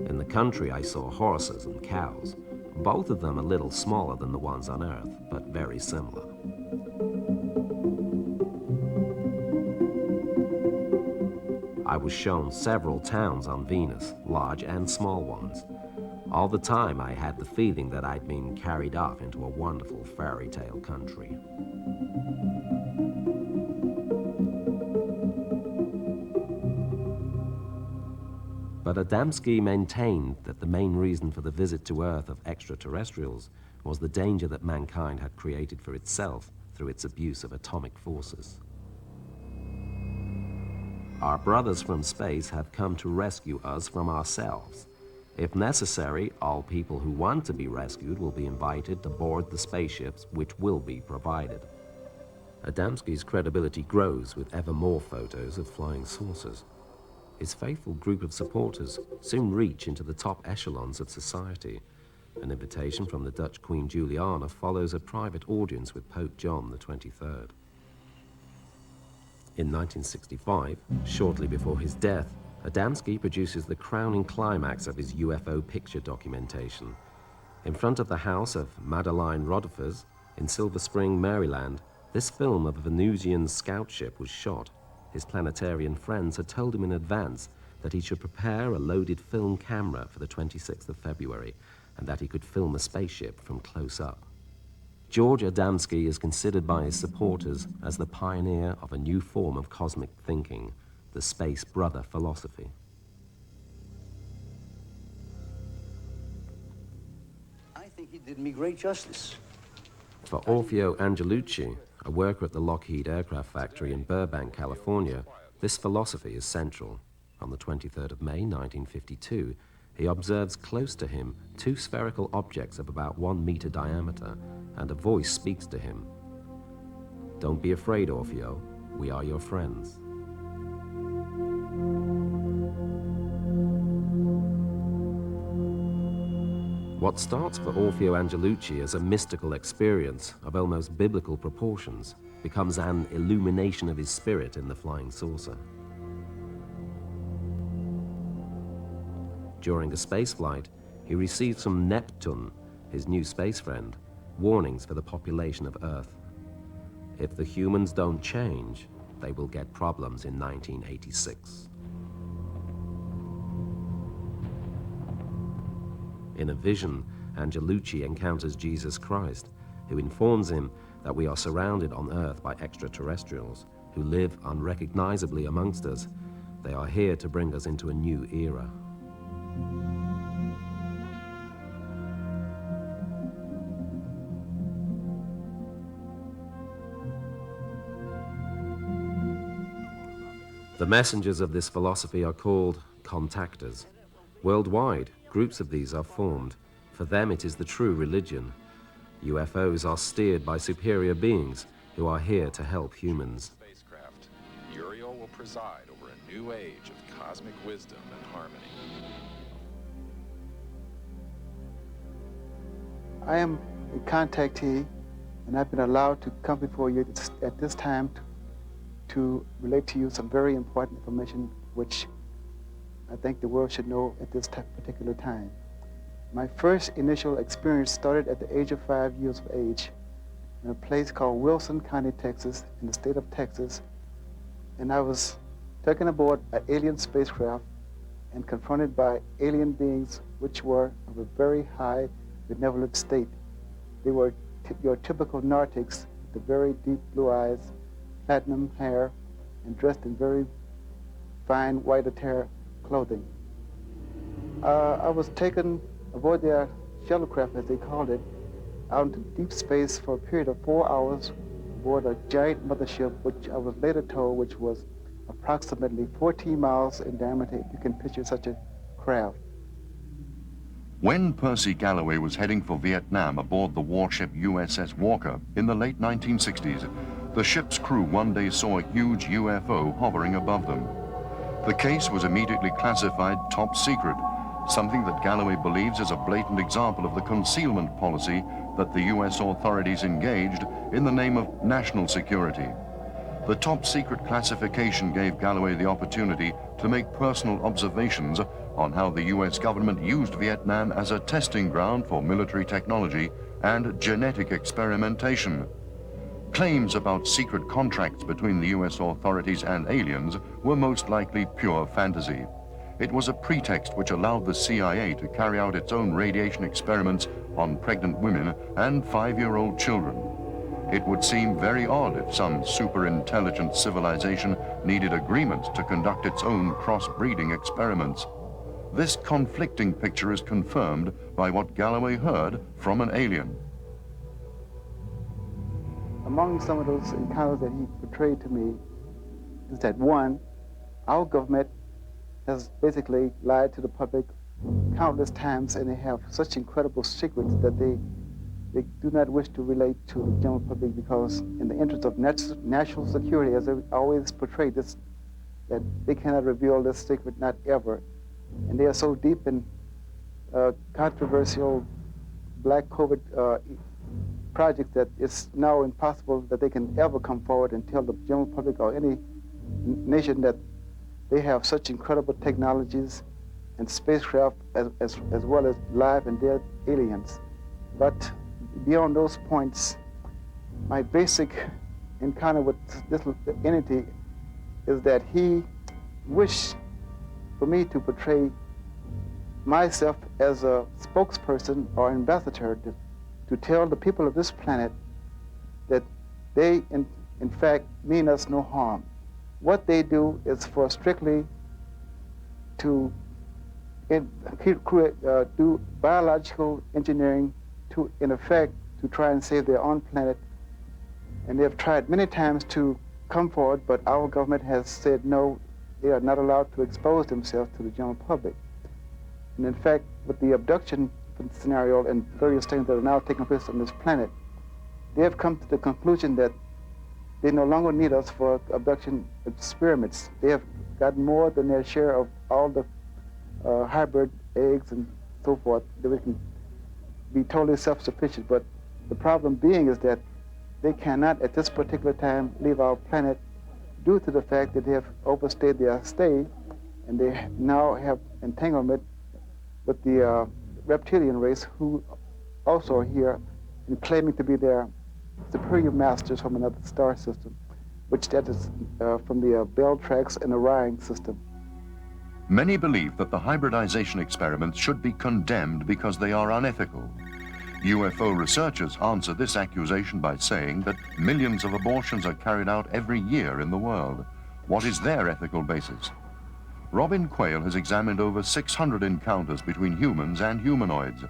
In the country, I saw horses and cows, both of them a little smaller than the ones on Earth, but very similar. I was shown several towns on Venus, large and small ones. All the time, I had the feeling that I'd been carried off into a wonderful fairy tale country." But Adamski maintained that the main reason for the visit to Earth of extraterrestrials was the danger that mankind had created for itself through its abuse of atomic forces. "Our brothers from space have come to rescue us from ourselves. If necessary, all people who want to be rescued will be invited to board the spaceships which will be provided." Adamski's credibility grows with ever more photos of flying saucers. His faithful group of supporters soon reach into the top echelons of society. An invitation from the Dutch Queen Juliana follows a private audience with Pope John XXIII. In 1965, shortly before his death, Adamski produces the crowning climax of his UFO picture documentation. In front of the house of Madeline Rodefers in Silver Spring, Maryland, this film of a Venusian scout ship was shot. His planetarian friends had told him in advance that he should prepare a loaded film camera for the 26th of February and that he could film a spaceship from close up. George Adamski is considered by his supporters as the pioneer of a new form of cosmic thinking, the space brother philosophy. I think he did me great justice. For Orfeo Angelucci, a worker at the Lockheed Aircraft Factory in Burbank, California, this philosophy is central. On the 23rd of May, 1952, he observes close to him two spherical objects of about 1 meter diameter, and a voice speaks to him. "Don't be afraid, Orfeo. We are your friends." What starts for Orfeo Angelucci as a mystical experience of almost biblical proportions becomes an illumination of his spirit in the flying saucer. During a spaceflight, he receives from Neptune, his new space friend, warnings for the population of Earth. If the humans don't change, they will get problems in 1986. In a vision, Angelucci encounters Jesus Christ, who informs him that we are surrounded on Earth by extraterrestrials who live unrecognizably amongst us. They are here to bring us into a new era. The messengers of this philosophy are called contactors. Worldwide, groups of these are formed. For them, it is the true religion. UFOs are steered by superior beings who are here to help humans. Spacecraft, Uriel will preside over a new age of cosmic wisdom and harmony. I am a contactee, and I've been allowed to come before you at this time to relate to you some very important information which I think the world should know at this particular time. My first initial experience started at the age of 5 years of age in a place called Wilson County, Texas, in the state of Texas. And I was taken aboard an alien spacecraft and confronted by alien beings which were of a very high benevolent state. They were your typical nartics with the very deep blue eyes, platinum hair, and dressed in very fine white attire clothing. I was taken aboard their shuttlecraft, as they called it, out into deep space for a period of 4 hours aboard a giant mothership, which I was later told which was approximately 14 miles in diameter, if you can picture such a craft. When Percy Galloway was heading for Vietnam aboard the warship USS Walker in the late 1960s, the ship's crew one day saw a huge UFO hovering above them. The case was immediately classified top secret, something that Galloway believes is a blatant example of the concealment policy that the US authorities engaged in the name of national security. The top secret classification gave Galloway the opportunity to make personal observations on how the US government used Vietnam as a testing ground for military technology and genetic experimentation. Claims about secret contracts between the US authorities and aliens were most likely pure fantasy. It was a pretext which allowed the CIA to carry out its own radiation experiments on pregnant women and 5-year-old children. It would seem very odd if some super-intelligent civilization needed agreement to conduct its own cross-breeding experiments. This conflicting picture is confirmed by what Galloway heard from an alien. Among some of those encounters that he portrayed to me is that, one, our government has basically lied to the public countless times, and they have such incredible secrets that they do not wish to relate to the general public, because in the interest of national security, as they always portray this, that they cannot reveal this secret, not ever. And they are so deep in controversial black COVID projects that it's now impossible that they can ever come forward and tell the general public or any nation that they have such incredible technologies and spacecraft as well as live and dead aliens. But beyond those points, my basic encounter with this entity is that he wished for me to portray myself as a spokesperson or ambassador to tell the people of this planet that they, in fact, mean us no harm. What they do is for strictly to do biological engineering to, in effect, to try and save their own planet. And they have tried many times to come forward, but our government has said no, they are not allowed to expose themselves to the general public. And in fact, with the abduction scenario and various things that are now taking place on this planet, they have come to the conclusion that they no longer need us for abduction experiments. They have gotten more than their share of all the hybrid eggs and so forth, that we can be totally self-sufficient. But the problem being is that they cannot, at this particular time, leave our planet due to the fact that they have overstayed their stay, and they now have entanglement with the reptilian race, who also are here and claiming to be their superior masters from another star system, which that is from the Bell Tracks and Orion system. Many believe that the hybridization experiments should be condemned because they are unethical. UFO researchers answer this accusation by saying that millions of abortions are carried out every year in the world. What is their ethical basis? Robin Quayle has examined over 600 encounters between humans and humanoids.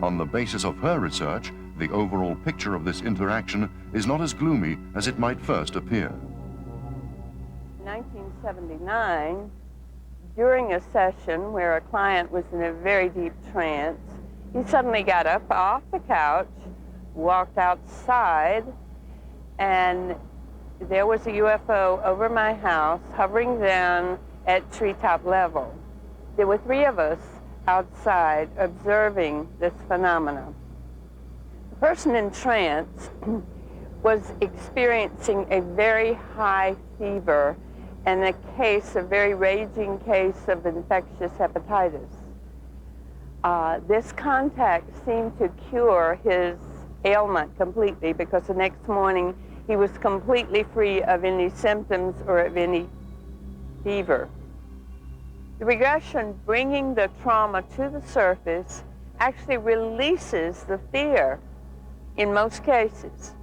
On the basis of her research, the overall picture of this interaction is not as gloomy as it might first appear. In 1979, during a session where a client was in a very deep trance, he suddenly got up off the couch, walked outside, and there was a UFO over my house, hovering down at treetop level. There were 3 of us outside observing this phenomenon. The person in trance was experiencing a very high fever and a very raging case of infectious hepatitis. This contact seemed to cure his ailment completely, because the next morning he was completely free of any symptoms or of any fever. The regression, bringing the trauma to the surface, actually releases the fear in most cases.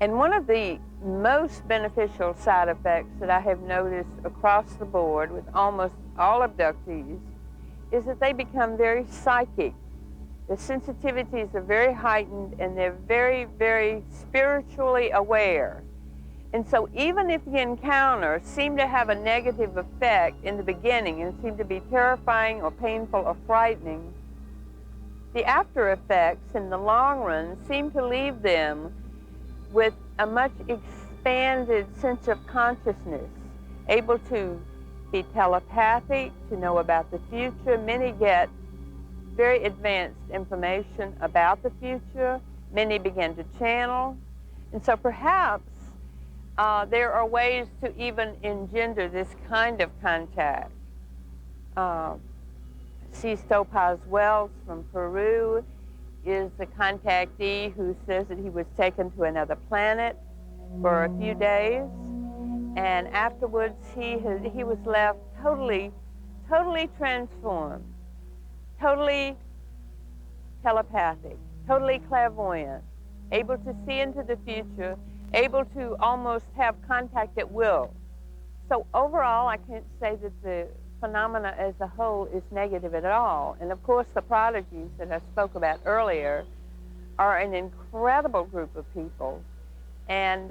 And one of the most beneficial side effects that I have noticed across the board with almost all abductees is that they become very psychic. Their sensitivities are very heightened, and they're very, very spiritually aware. And so even if the encounter seemed to have a negative effect in the beginning and seemed to be terrifying or painful or frightening, the after effects in the long run seem to leave them with a much expanded sense of consciousness, able to be telepathic, to know about the future. Many get very advanced information about the future. Many begin to channel. And so perhaps there are ways to even engender this kind of contact. Sisto Paz Wells from Peru is a contactee who says that he was taken to another planet for a few days, and afterwards he was left totally transformed, totally telepathic, totally clairvoyant, able to see into the future, able to almost have contact at will. So overall, I can't say that the phenomena as a whole is negative at all. And of course, the prodigies that I spoke about earlier are an incredible group of people. And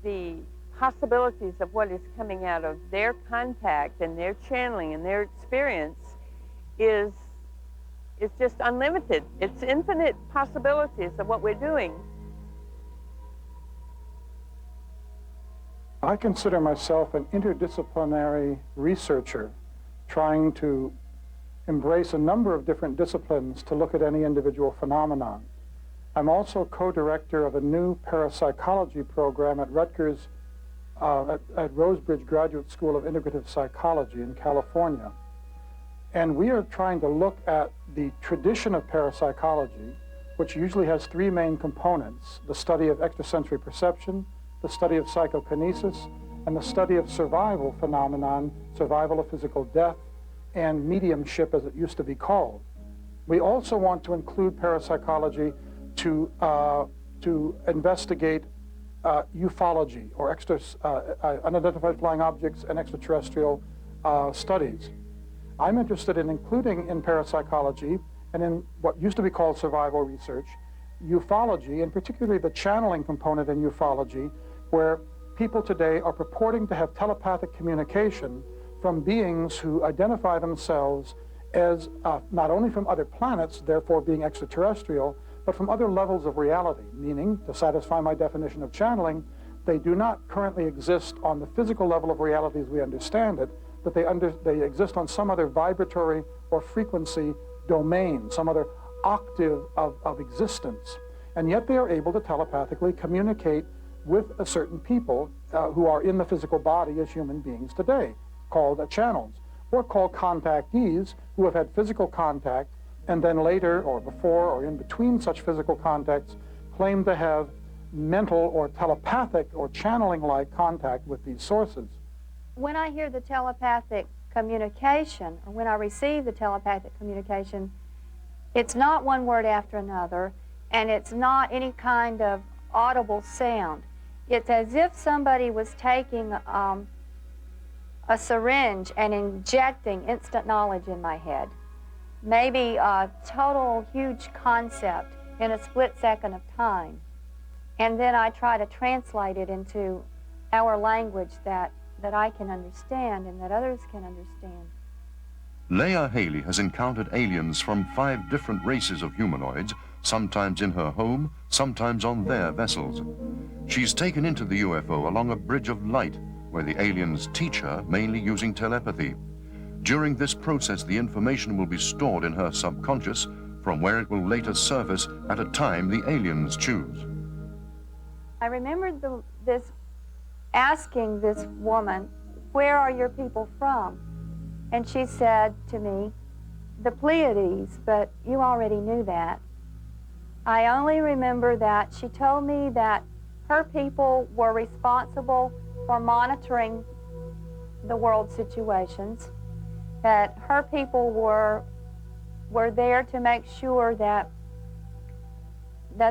the possibilities of what is coming out of their contact and their channeling and their experience is just unlimited. It's infinite possibilities of what we're doing. I consider myself an interdisciplinary researcher trying to embrace a number of different disciplines to look at any individual phenomenon. I'm also co-director of a new parapsychology program at Rutgers, at Rosebridge Graduate School of Integrative Psychology in California. And we are trying to look at the tradition of parapsychology, which usually has three main components: the study of extrasensory perception, the study of psychokinesis, and the study of survival phenomenon, survival of physical death, and mediumship as it used to be called. We also want to include parapsychology to investigate ufology, or unidentified flying objects and extraterrestrial studies. I'm interested in including in parapsychology and in what used to be called survival research, ufology, and particularly the channeling component in ufology, where people today are purporting to have telepathic communication from beings who identify themselves as not only from other planets, therefore being extraterrestrial, but from other levels of reality, meaning, to satisfy my definition of channeling, they do not currently exist on the physical level of reality as we understand it, but they exist on some other vibratory or frequency domain, some other octave of existence. And yet they are able to telepathically communicate with a certain people who are in the physical body as human beings today, called channels, or called contactees, who have had physical contact and then later or before or in between such physical contacts claim to have mental or telepathic or channeling-like contact with these sources. When I hear the telepathic communication, or when I receive the telepathic communication, it's not one word after another, and it's not any kind of audible sound. It's as if somebody was taking a syringe and injecting instant knowledge in my head. Maybe a total huge concept in a split second of time. And then I try to translate it into our language that I can understand and that others can understand. Leah Haley has encountered aliens from 5 different races of humanoids, sometimes in her home, sometimes on their vessels. She's taken into the UFO along a bridge of light, where the aliens teach her, mainly using telepathy. During this process, the information will be stored in her subconscious, from where it will later surface at a time the aliens choose. I remembered asking this woman, "Where are your people from?" And she said to me, "The Pleiades," but you already knew that. I only remember that she told me that her people were responsible for monitoring the world situations, that her people were there to make sure that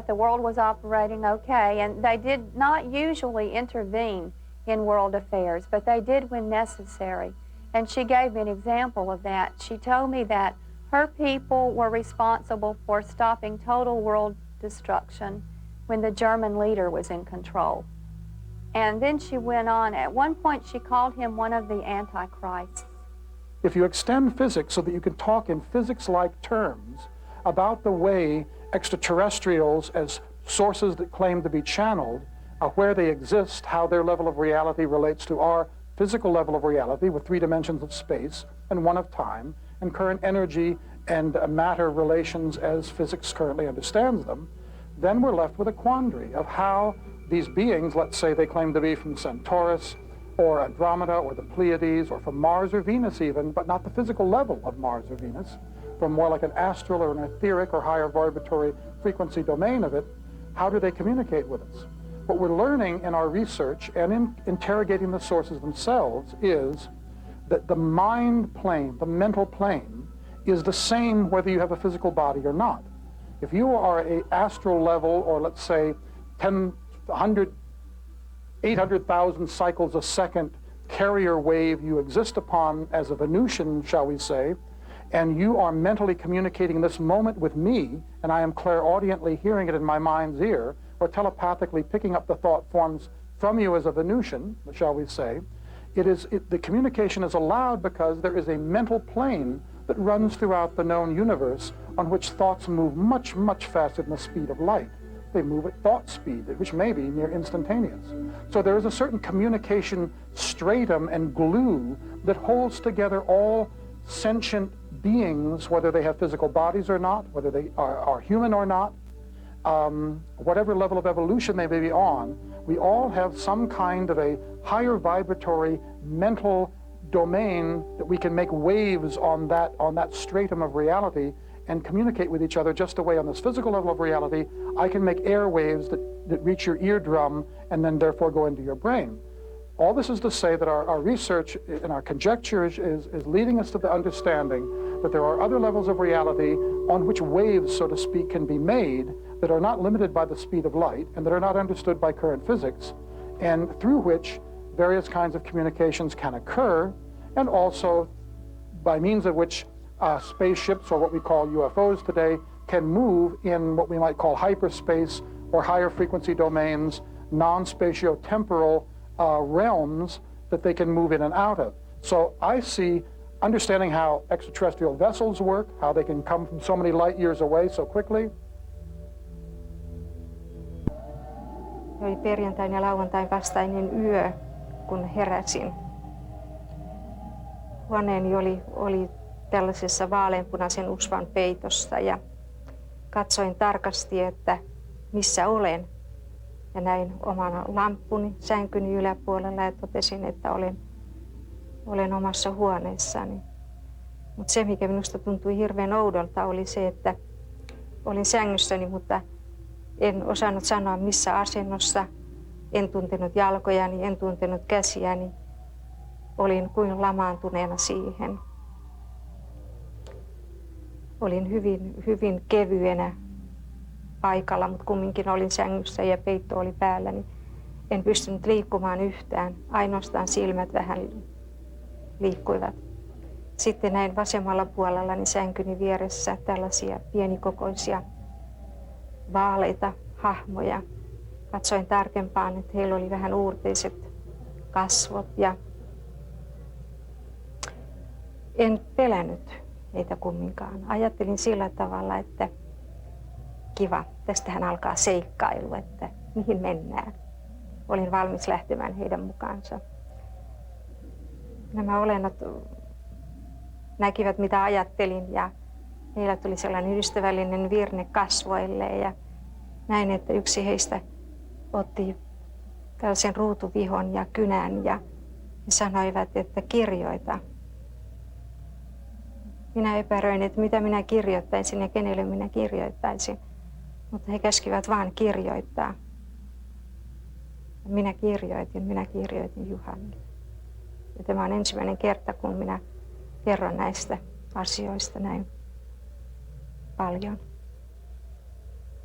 the world was operating okay, and they did not usually intervene in world affairs, but they did when necessary. And she gave me an example of that. She told me that her people were responsible for stopping total world destruction when the German leader was in control. And then she went on. At one point, she called him one of the antichrists. If you extend physics so that you can talk in physics-like terms about the way extraterrestrials as sources that claim to be channeled, where they exist, how their level of reality relates to our physical level of reality with 3 dimensions of space and 1 of time, and current energy and matter relations as physics currently understands them, then we're left with a quandary of how these beings, let's say they claim to be from Centaurus or Andromeda or the Pleiades or from Mars or Venus even, but not the physical level of Mars or Venus, from more like an astral or an etheric or higher vibratory frequency domain of it, how do they communicate with us? What we're learning in our research and in interrogating the sources themselves is that the mind plane, the mental plane, is the same whether you have a physical body or not. If you are an astral level, or let's say 800,000 cycles a second carrier wave you exist upon as a Venusian, shall we say, and you are mentally communicating this moment with me, and I am clairaudiently hearing it in my mind's ear, or telepathically picking up the thought forms from you as a Venusian, shall we say, the communication is allowed because there is a mental plane that runs throughout the known universe on which thoughts move much, much faster than the speed of light. They move at thought speed, which may be near instantaneous. So there is a certain communication stratum and glue that holds together all sentient beings, whether they have physical bodies or not, whether they are human or not, whatever level of evolution they may be on. We all have some kind of a higher vibratory mental domain that we can make waves on that stratum of reality and communicate with each other just the way on this physical level of reality I can make air waves that reach your eardrum and then therefore go into your brain. All this is to say that our research and our conjecture is leading us to the understanding that there are other levels of reality on which waves, so to speak, can be made that are not limited by the speed of light and that are not understood by current physics, and through which various kinds of communications can occur, and also by means of which spaceships, or what we call UFOs today, can move in what we might call hyperspace or higher frequency domains, non-spatio-temporal realms that they can move in and out of. So I see understanding how extraterrestrial vessels work, how they can come from so many light years away so quickly. Oli perjantain ja lauantain vastainen yö, kun heräsin. Huoneeni oli tällaisessa vaaleanpunaisen usvan peitossa ja katsoin tarkasti, että missä olen. Ja näin oman lamppuni sänkyni yläpuolella ja totesin, että olen omassa huoneessani. Mutta se, mikä minusta tuntui hirveän oudolta, oli se, että olin sängyssäni, mutta en osannut sanoa missä asennossa. En tuntenut jalkojani, en tuntenut käsiäni. Olin kuin lamaantuneena siihen. Olin hyvin kevyenä paikalla, mutta kumminkin olin sängyssä ja peitto oli päällä, niin en pystynyt liikkumaan yhtään. Ainoastaan silmät vähän liikkuivat. Sitten näin vasemmalla puolella niin sänkyni vieressä tällaisia pienikokoisia vaaleita hahmoja. Katsoin tarkempaan, että heillä oli vähän uurteiset kasvot ja en pelännyt heitä kumminkaan. Ajattelin sillä tavalla, että kiva, tästähän alkaa seikkailu, että mihin mennään. Olin valmis lähtemään heidän mukaansa. Nämä olennot näkivät, mitä ajattelin, ja heillä tuli sellainen ystävällinen virne kasvoilleen. Ja näin, että yksi heistä otti tällaisen ruutuvihon ja kynän ja sanoivat, että kirjoita. Minä epäröin, että mitä minä kirjoittaisin ja kenelle minä kirjoittaisin. Mutta he käskivät vaan kirjoittaa. Minä kirjoitin Juhanille. Ja tämä on ensimmäinen kerta, kun minä kerron näistä asioista näin paljon.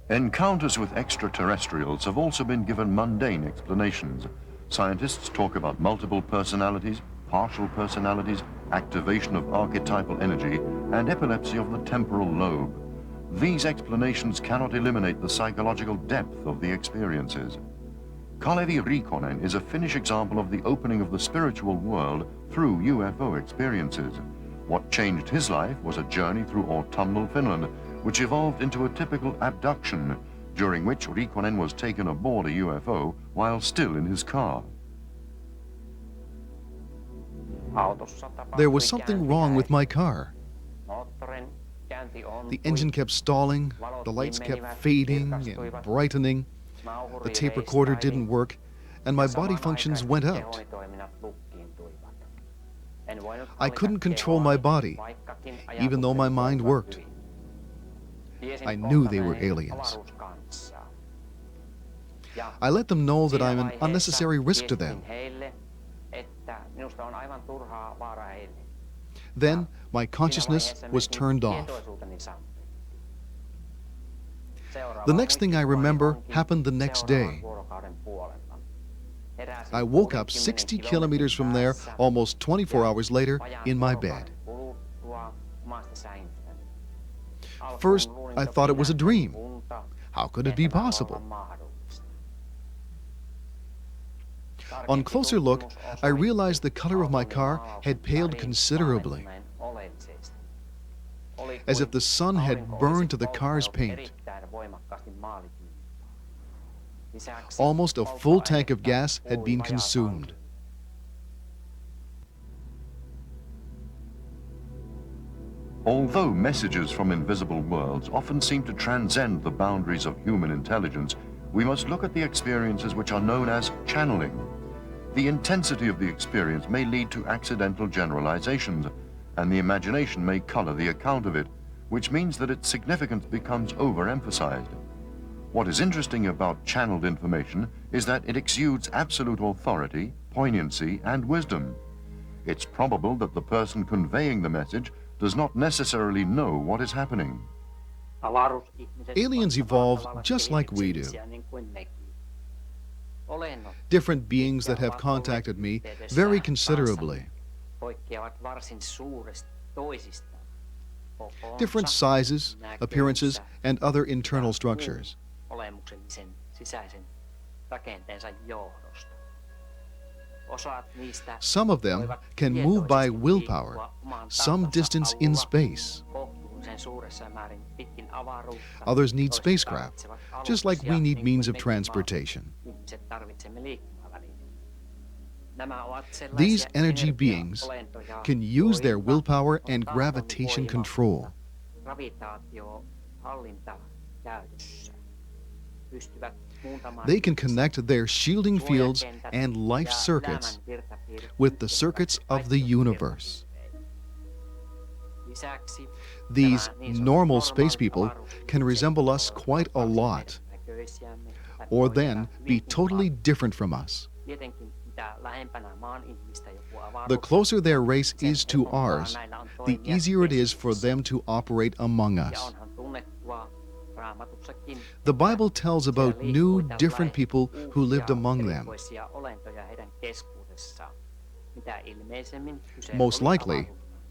Encounters with extraterrestrials have also been given mundane explanations. Scientists talk about multiple personalities, partial personalities, activation of archetypal energy, and epilepsy of the temporal lobe. These explanations cannot eliminate the psychological depth of the experiences. Kalevi Rikonen is a Finnish example of the opening of the spiritual world through UFO experiences. What changed his life was a journey through autumnal Finland, which evolved into a typical abduction, during which Rikkonen was taken aboard a UFO while still in his car. There was something wrong with my car. The engine kept stalling, the lights kept fading and brightening, the tape recorder didn't work, and my body functions went out. I couldn't control my body, even though my mind worked. I knew they were aliens. I let them know that I'm an unnecessary risk to them. Then my consciousness was turned off. The next thing I remember happened the next day. I woke up 60 kilometers from there, almost 24 hours later, in my bed. First, I thought it was a dream. How could it be possible? On closer look, I realized the color of my car had paled considerably, as if the sun had burned to the car's paint. Almost a full tank of gas had been consumed. Although messages from invisible worlds often seem to transcend the boundaries of human intelligence, we must look at the experiences which are known as channeling. The intensity of the experience may lead to accidental generalizations, and the imagination may color the account of it, which means that its significance becomes overemphasized. What is interesting about channeled information is that it exudes absolute authority, poignancy, and wisdom. It's probable that the person conveying the message does not necessarily know what is happening. Aliens evolve just like we do. Different beings that have contacted me vary considerably. Different sizes, appearances, and other internal structures. Some of them can move by willpower, some distance in space. Others need spacecraft, just like we need means of transportation. These energy beings can use their willpower and gravitation control. They can connect their shielding fields and life circuits with the circuits of the universe. These normal space people can resemble us quite a lot, or then be totally different from us. The closer their race is to ours, the easier it is for them to operate among us. The Bible tells about new, different people who lived among them. Most likely,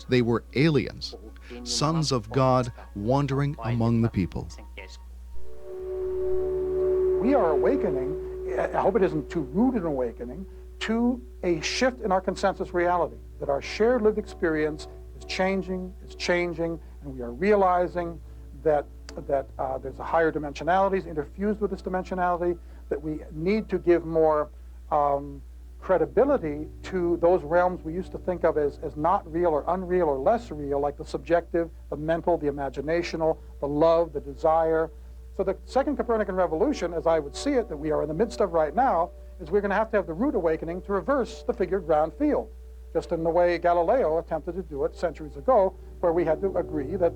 they were aliens, sons of God wandering among the people. We are awakening, I hope it isn't too rude an awakening, to a shift in our consensus reality, that our shared lived experience is changing, and we are realizing that there's a higher dimensionality interfused with this dimensionality, that we need to give more credibility to those realms we used to think of as not real or unreal or less real, like the subjective, the mental, the imaginational, the love, the desire. So the second Copernican revolution, as I would see it, that we are in the midst of right now, is we're going to have the root awakening to reverse the figured ground field, just in the way Galileo attempted to do it centuries ago, where we had to agree that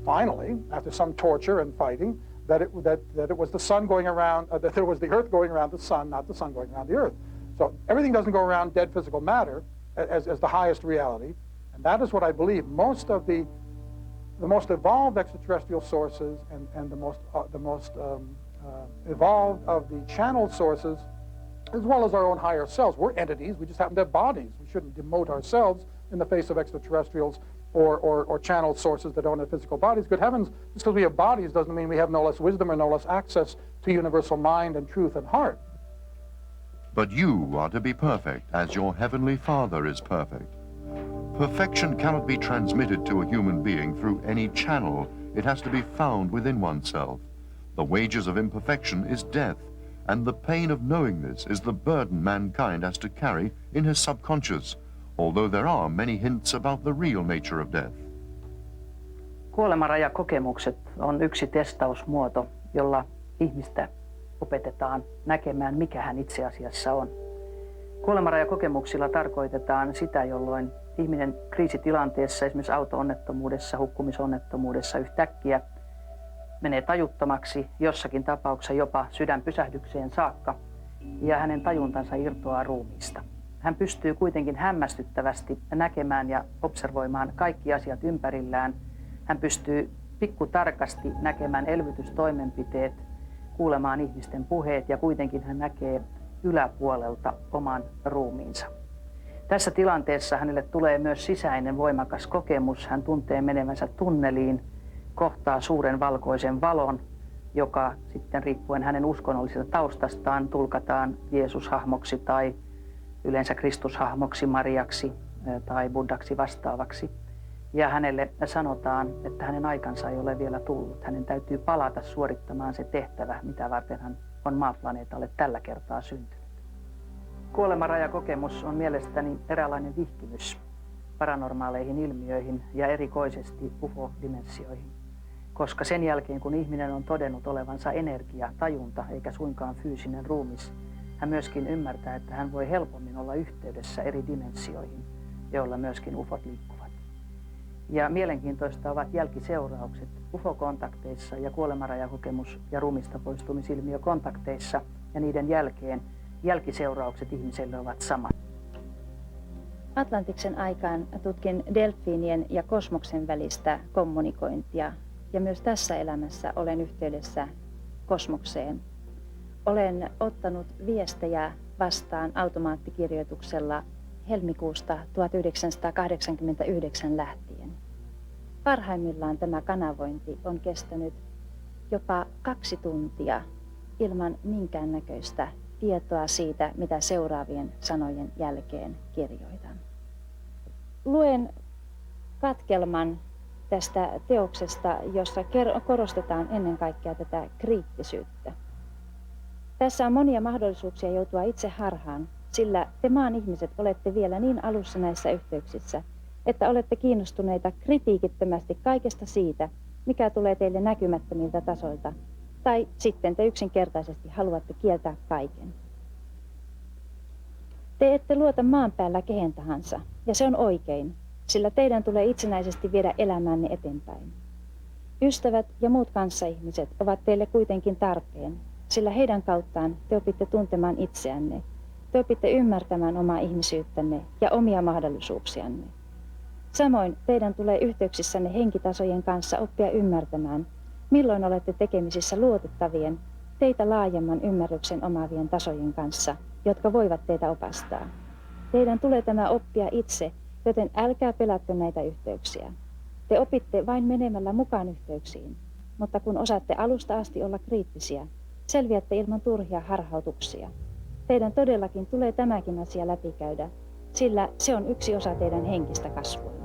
finally, after some torture and fighting, that it was the sun going around, that it was the Earth going around the sun, not the sun going around the Earth. So everything doesn't go around dead physical matter as the highest reality, and that is what I believe most of the most evolved extraterrestrial sources and the most evolved of the channeled sources, as well as our own higher selves. We're entities, we just happen to have bodies. We shouldn't demote ourselves in the face of extraterrestrials or channeled sources that don't have physical bodies. Good heavens, just because we have bodies doesn't mean we have no less wisdom or no less access to universal mind and truth and heart. But you are to be perfect, as your heavenly Father is perfect. Perfection cannot be transmitted to a human being through any channel. It has to be found within oneself. The wages of imperfection is death, and the pain of knowing this is the burden mankind has to carry in his subconscious, although there are many hints about the real nature of death. Kuolemanrajakokemukset on yksi testausmuoto, jolla ihmistä opetetaan näkemään, mikä hän itse asiassa on. Kuolemanrajakokemuksilla tarkoitetaan sitä, jolloin ihminen kriisitilanteessa, esimerkiksi auto-onnettomuudessa, hukkumisonnettomuudessa yhtäkkiä menee tajuttomaksi, jossakin tapauksessa jopa sydänpysähdykseen saakka, ja hänen tajuntansa irtoaa ruumiista. Hän pystyy kuitenkin hämmästyttävästi näkemään ja observoimaan kaikki asiat ympärillään. Hän pystyy pikkutarkasti näkemään elvytystoimenpiteet, kuulemaan ihmisten puheet, ja kuitenkin hän näkee yläpuolelta oman ruumiinsa. Tässä tilanteessa hänelle tulee myös sisäinen voimakas kokemus. Hän tuntee menevänsä tunneliin, kohtaa suuren valkoisen valon, joka sitten riippuen hänen uskonnollisesta taustastaan tulkataan Jeesus-hahmoksi tai yleensä Kristus-hahmoksi, Mariaksi tai Buddhaksi vastaavaksi. Ja hänelle sanotaan, että hänen aikansa ei ole vielä tullut. Hänen täytyy palata suorittamaan se tehtävä, mitä varten hän on maaplaneetalle tällä kertaa syntynyt. Kuolemanrajakokemus on mielestäni eräänlainen vihkimys paranormaaleihin ilmiöihin ja erikoisesti UFO-dimensioihin. Koska sen jälkeen, kun ihminen on todennut olevansa energia, tajunta eikä suinkaan fyysinen ruumis, hän myöskin ymmärtää, että hän voi helpommin olla yhteydessä eri dimensioihin, joilla myöskin UFOt liikkuvat. Ja mielenkiintoista ovat jälkiseuraukset UFO-kontakteissa ja kuolemanrajakokemus- ja ruumista poistumisilmiökontakteissa ja niiden jälkeen jälkiseuraukset ihmiselle ovat samat. Atlantiksen aikaan tutkin delfiinien ja kosmoksen välistä kommunikointia. Ja myös tässä elämässä olen yhteydessä kosmokseen. Olen ottanut viestejä vastaan automaattikirjoituksella helmikuusta 1989 lähtien. Parhaimmillaan tämä kanavointi on kestänyt jopa 2 tuntia ilman minkäännäköistä tietoa siitä, mitä seuraavien sanojen jälkeen kirjoitan. Luen katkelman tästä teoksesta, jossa korostetaan ennen kaikkea tätä kriittisyyttä. Tässä on monia mahdollisuuksia joutua itse harhaan, sillä te maan ihmiset olette vielä niin alussa näissä yhteyksissä, että olette kiinnostuneita kritiikittömästi kaikesta siitä, mikä tulee teille näkymättömiltä tasoilta, tai sitten te yksinkertaisesti haluatte kieltää kaiken. Te ette luota maan päällä kehen tahansa, ja se on oikein, sillä teidän tulee itsenäisesti viedä elämänne eteenpäin. Ystävät ja muut kanssaihmiset ovat teille kuitenkin tarpeen, sillä heidän kauttaan te opitte tuntemaan itseänne, te opitte ymmärtämään omaa ihmisyyttänne ja omia mahdollisuuksianne. Samoin teidän tulee yhteyksissänne henkitasojen kanssa oppia ymmärtämään, milloin olette tekemisissä luotettavien, teitä laajemman ymmärryksen omaavien tasojen kanssa, jotka voivat teitä opastaa. Teidän tulee tämä oppia itse, joten älkää pelätkö näitä yhteyksiä. Te opitte vain menemällä mukaan yhteyksiin, mutta kun osaatte alusta asti olla kriittisiä, selviätte ilman turhia harhautuksia. Teidän todellakin tulee tämäkin asia läpikäydä, sillä se on yksi osa teidän henkistä kasvua.